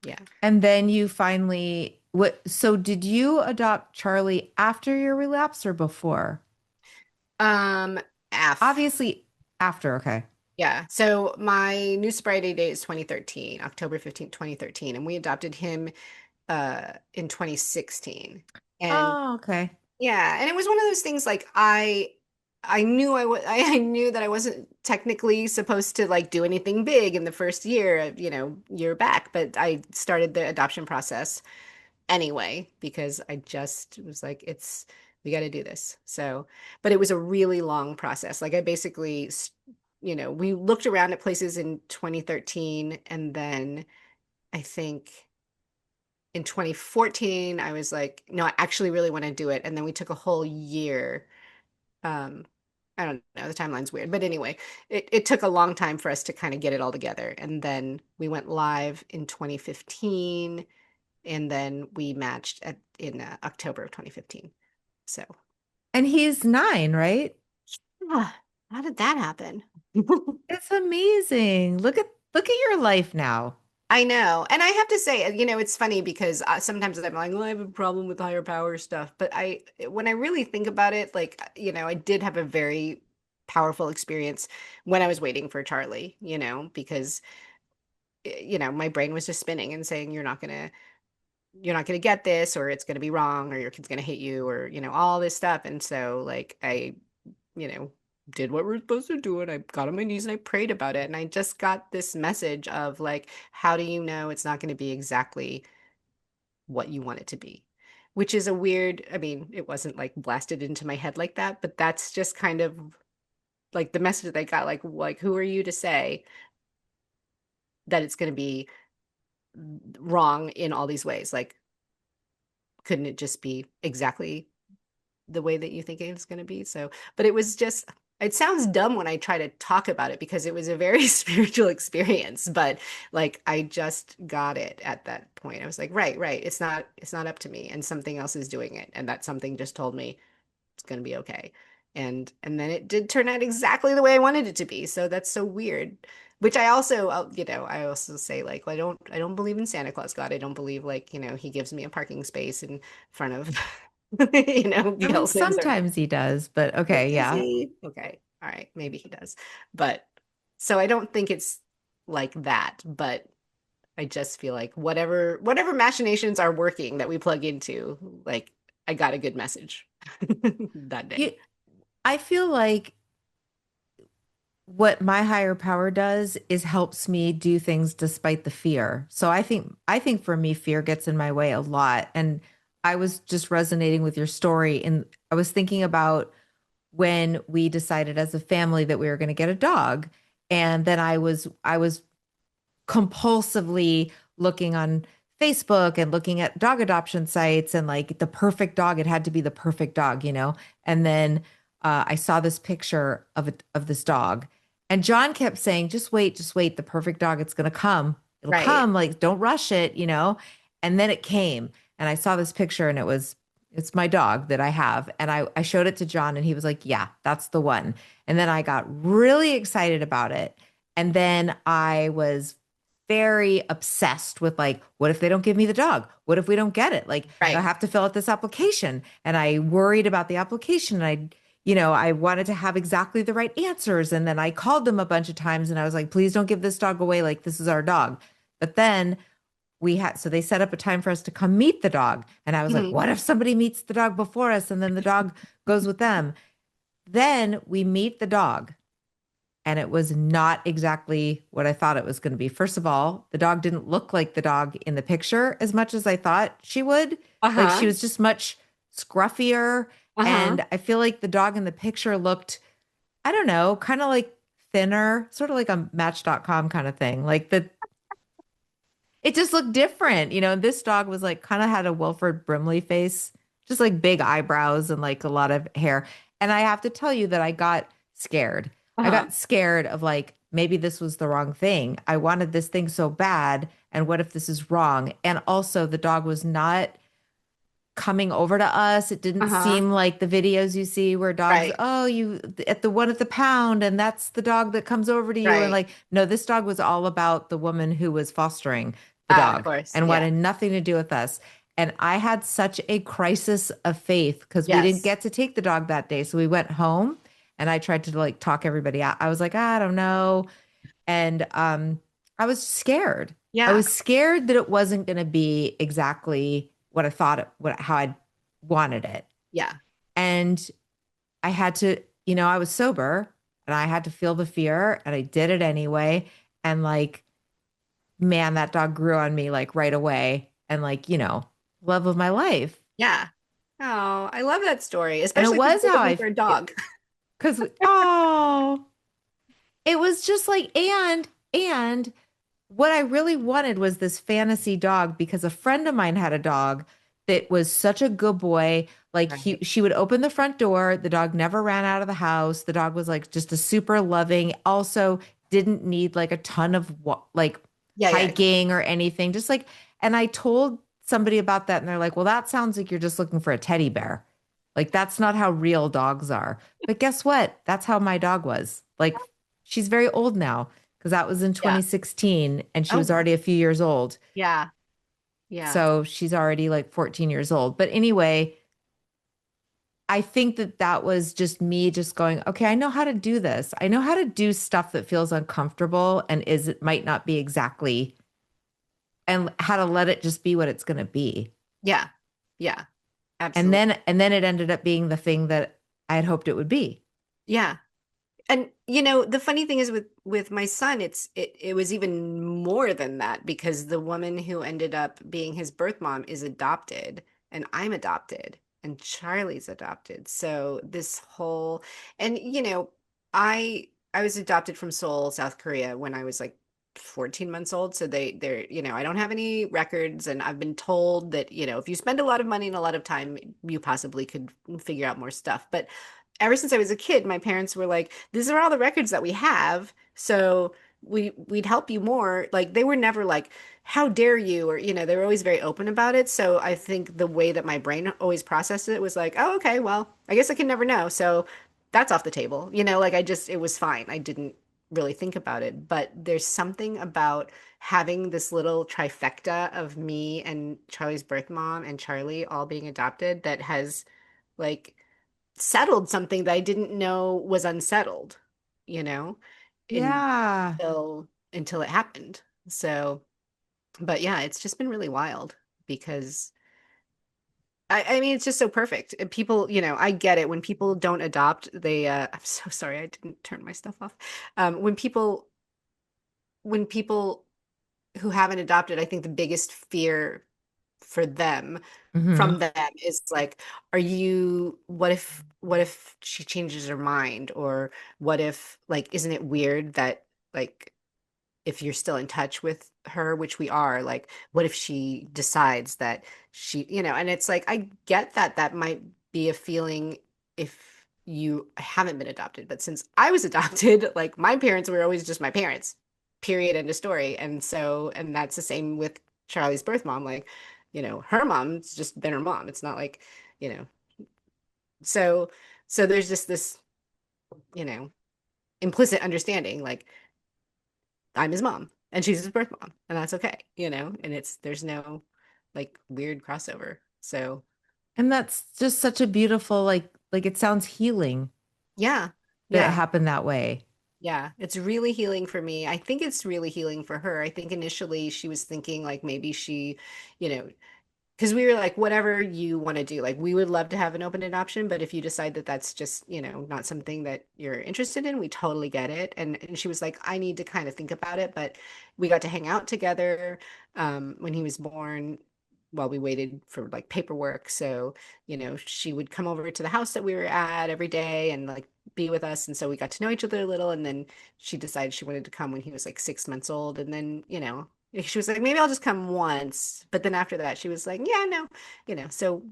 yeah. And then you finally what so did you adopt Charlie after your relapse or before? Um F. Obviously after, okay. Yeah. So my new sobriety date is 2013, October 15th, 2013, and we adopted him in 2016. And Oh, okay. yeah, and it was one of those things like I knew I knew that I wasn't technically supposed to like do anything big in the first year, year back, but I started the adoption process anyway because I just was like we got to do this. So, but it was a really long process. Like I basically we looked around at places in 2013 and then I think in 2014 I was like, no, I actually really want to do it. And then we took a whole year. um I don't know, the timeline's weird, but anyway, it took a long time for us to kind of get it all together. And then we went live in 2015, and then we matched in October of 2015. So, And he's 9, right? ah, how did that happen? It's amazing. Look at your life now. I know. And I have to say, it's funny because sometimes I'm like, well, I have a problem with higher power stuff. But when I really think about it, like, I did have a very powerful experience when I was waiting for Charlie, because, my brain was just spinning and saying, you're not going to get this, or it's going to be wrong, or your kid's going to hate you, or, all this stuff. And so, like, I, you know, did what we're supposed to do, and I got on my knees and I prayed about it. And I just got this message of, like, how do you know it's not going to be exactly what you want it to be? Which is a weird, I mean, it wasn't like blasted into my head like that, but that's just kind of like the message that I got, like who are you to say that it's going to be wrong in all these ways? Like, couldn't it just be exactly the way that you think it's going to be? So, but it was just, it sounds dumb when I try to talk about it because it was a very spiritual experience, but like I just got it at that point. I was like, right, it's not up to me, and something else is doing it, and that something just told me it's going to be okay. And then it did turn out exactly the way I wanted it to be. So that's so weird. Which I also, I also say, like, well, I don't believe in Santa Claus God. I don't believe, like, he gives me a parking space in front of, I mean, Gelson's or sometimes he does, but okay, does yeah. he? Okay. All right. Maybe he does. But so I don't think it's like that, but I just feel like whatever machinations are working that we plug into, like I got a good message that You, day. I feel like what my higher power does is helps me do things despite the fear. So I think for me fear gets in my way a lot. And I was just resonating with your story and I was thinking about when we decided as a family that we were going to get a dog. And then I was compulsively looking on Facebook and looking at dog adoption sites and like the perfect dog. It had to be the perfect dog, you know? And then I saw this picture of this dog. And John kept saying, just wait, the perfect dog, it's going to come. It'll Right. come, like, don't rush it, you know? And then it came. And I saw this picture and it's my dog that I have. And I showed it to John and he was like, yeah, that's the one. And then I got really excited about it. And then I was very obsessed with like, what if they don't give me the dog? What if we don't get it? Like, I Right. have to fill out this application. And I worried about the application. And I wanted to have exactly the right answers. And then I called them a bunch of times and I was like, please don't give this dog away. Like, this is our dog. But then so they set up a time for us to come meet the dog. And I was like, Mhm. what if somebody meets the dog before us and then the dog goes with them? Then we meet the dog and it was not exactly what I thought it was going to be. First of all, the dog didn't look like the dog in the picture as much as I thought she would. Like she Uh-huh. was just much scruffier. Uh-huh. And I feel like the dog in the picture looked, I don't know, kind of like thinner, sort of like a Match.com kind of thing. It just looked different. This dog was like kind of had a Wilford Brimley face, just like big eyebrows and like a lot of hair. And I have to tell you that I got scared. I Uh-huh. got scared of like, maybe this was the wrong thing. I wanted this thing so bad. And what if this is wrong? And also, the dog was not coming over to us. It didn't Uh-huh. seem like the videos you see where dogs, Right. oh, you at the one at the pound, and that's the dog that comes over to you. And Right. like, no, this dog was all about the woman who was fostering the Of dog course. and Yeah. wanted nothing to do with us. And I had such a crisis of faith because we didn't Yes. get to take the dog that day. So we went home and I tried to like talk everybody out. I was like, I don't know. And I was scared. I Yeah. was scared that it wasn't going to be exactly what I thought how I wanted it. Yeah. And I had to, I was sober and I had to feel the fear and I did it anyway. And like, man, that dog grew on me like right away and like, love of my life. Yeah. Oh, I love that story, And it especially because was you're how looking for a dog. because, oh, it was just like, and what I really wanted was this fantasy dog because a friend of mine had a dog that was such a good boy. Like Right. she would open the front door, the dog never ran out of the house. The dog was like just a super loving, also didn't need like a ton of like Yeah, yeah. hiking or anything. Just like, and I told somebody about that and they're like, well, that sounds like you're just looking for a teddy bear. Like that's not how real dogs are. But guess what? That's how my dog was. Like she's very old now because that was in Yeah. 2016 and she was Oh, already a few years old. yeah. Yeah. So she's already like 14 years old. But anyway, I think that that was just me just going, okay, I know how to do this. I know how to do stuff that feels uncomfortable and it might not be exactly and how to let it just be what it's going to be. Yeah. Yeah. And Absolutely. then it ended up being the thing that I had hoped it would be. Yeah. And the funny thing is with my son, it was even more than that because the woman who ended up being his birth mom is adopted and I'm adopted and Charlie's adopted. So this whole and I was adopted from Seoul, South Korea when I was like 14 months old. So they're, I don't have any records and I've been told that, if you spend a lot of money and a lot of time, you possibly could figure out more stuff. But ever since I was a kid, my parents were like, "These are all the records that we have, so we'd help you more." Like they were never like, "How dare you?" or they were always very open about it. So I think the way that my brain always processed it was like, "Oh, okay, well, I guess I can never know." So that's off the table. Like it was fine. I didn't really think about it, but there's something about having this little trifecta of me and Charlie's birth mom and Charlie all being adopted that has like settled something that I didn't know was unsettled, you know, Yeah. until it happened. So, But yeah, it's just been really wild because I mean, it's just so perfect. And people, I get it. When people don't adopt, I'm so sorry, I didn't turn my stuff off. When people who haven't adopted, I think the biggest fear for them Hmm. from them is like, what if she changes her mind? Or what if, like, isn't it weird that, like, if you're still in touch with her, which we are, like, what if she decides that and it's like, I get that that might be a feeling if you haven't been adopted. But since I was adopted, like, my parents were always just my parents, period, end of story. And that's the same with Charlie's birth mom. Like, her mom's just been her mom. It's not like, you know, so, so there's just this, you know, implicit understanding, like, I'm his mom and she's his birth mom, and that's okay, and there's no, like, weird crossover. So And that's just such a beautiful, like it sounds healing yeah, that it yeah, happened that way. yeah. It's really healing for me. I think it's really healing for her. I think initially she was thinking, like, maybe she, you know, because we were like, whatever you want to do, like, we would love to have an open adoption, but if you decide that that's just, not something that you're interested in, we totally get it. And she was like, I need to kind of think about it. But we got to hang out together when he was born while we waited for, like, paperwork. So, she would come over to the house that we were at every day and, like, be with us. And so we got to know each other a little. And then she decided she wanted to come when he was like 6 months old. And then, she was like, maybe I'll just come once. But then after that, she was like, yeah, no, so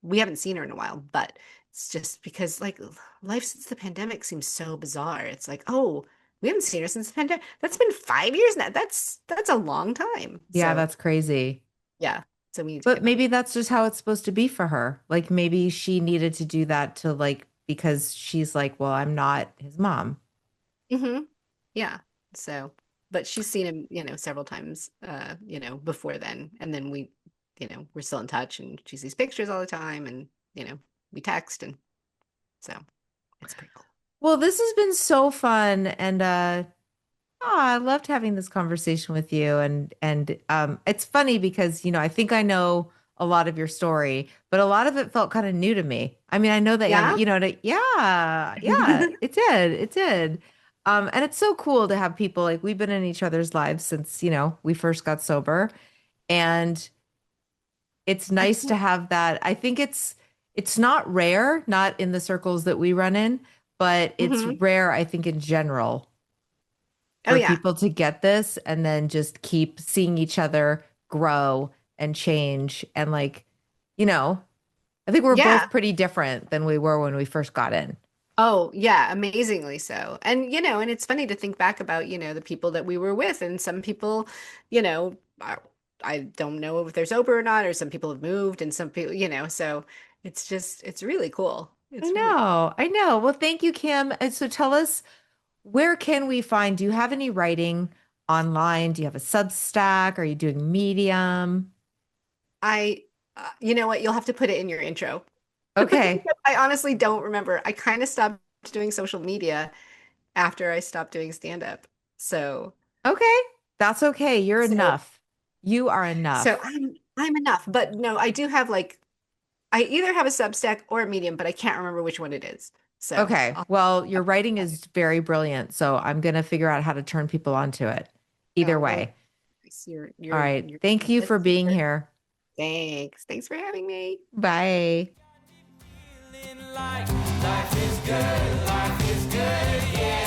we haven't seen her in a while, but it's just because, like, life since the pandemic seems so bizarre. It's like, oh, we haven't seen her since the pandemic. That's been 5 years now. That's a long time. Yeah, So that's crazy. yeah. So we need to But get back. maybe that's just how it's supposed to be for her. Like maybe she needed to do that to like because she's like, well, I'm not his mom. Hmm. Yeah. So, but she's seen him, several times, before then. And then we're still in touch, and she sees pictures all the time, and, we text. And so it's pretty cool. Well, this has been so fun and I loved having this conversation with you and it's funny because, I think I know a lot of your story, but a lot of it felt kind of new to me. I mean, I know that Yeah. yeah, yeah, it did. It did. And it's so cool to have people like we've been in each other's lives since, we first got sober. And it's I nice to can't. have that. I think it's not rare, not in the circles that we run in, but it's Hmm. rare, I think, in general Oh for yeah. people to get this and then just keep seeing each other grow and change. And like, you know, I think we're Yeah. both pretty different than we were when we first got in. Oh yeah, amazingly so. And it's funny to think back about, the people that we were with. And some people, you know, I don't know if they're sober or not, or some people have moved, and some people, so it's really cool. I It's really cool. know. I know. Well, thank you, Kim. And so tell us, where can we find, do you have any writing online? Do you have a Substack? Are you doing Medium? You know what? You'll have to put it in your intro. Okay. I honestly don't remember. I kind of stopped doing social media after I stopped doing stand up. So, Okay. That's okay. You're so, enough. You are so enough. I'm enough. But no, I do have, like, I either have a Substack or a Medium, but I can't remember which one it is. So Okay. I'll Well, your writing is very brilliant, so I'm going to figure out how to turn people onto it. Either oh well, way. you're All you're right. you're Thank you a for being teacher. here. Thanks for having me. Bye. Feeling like life is good, yeah.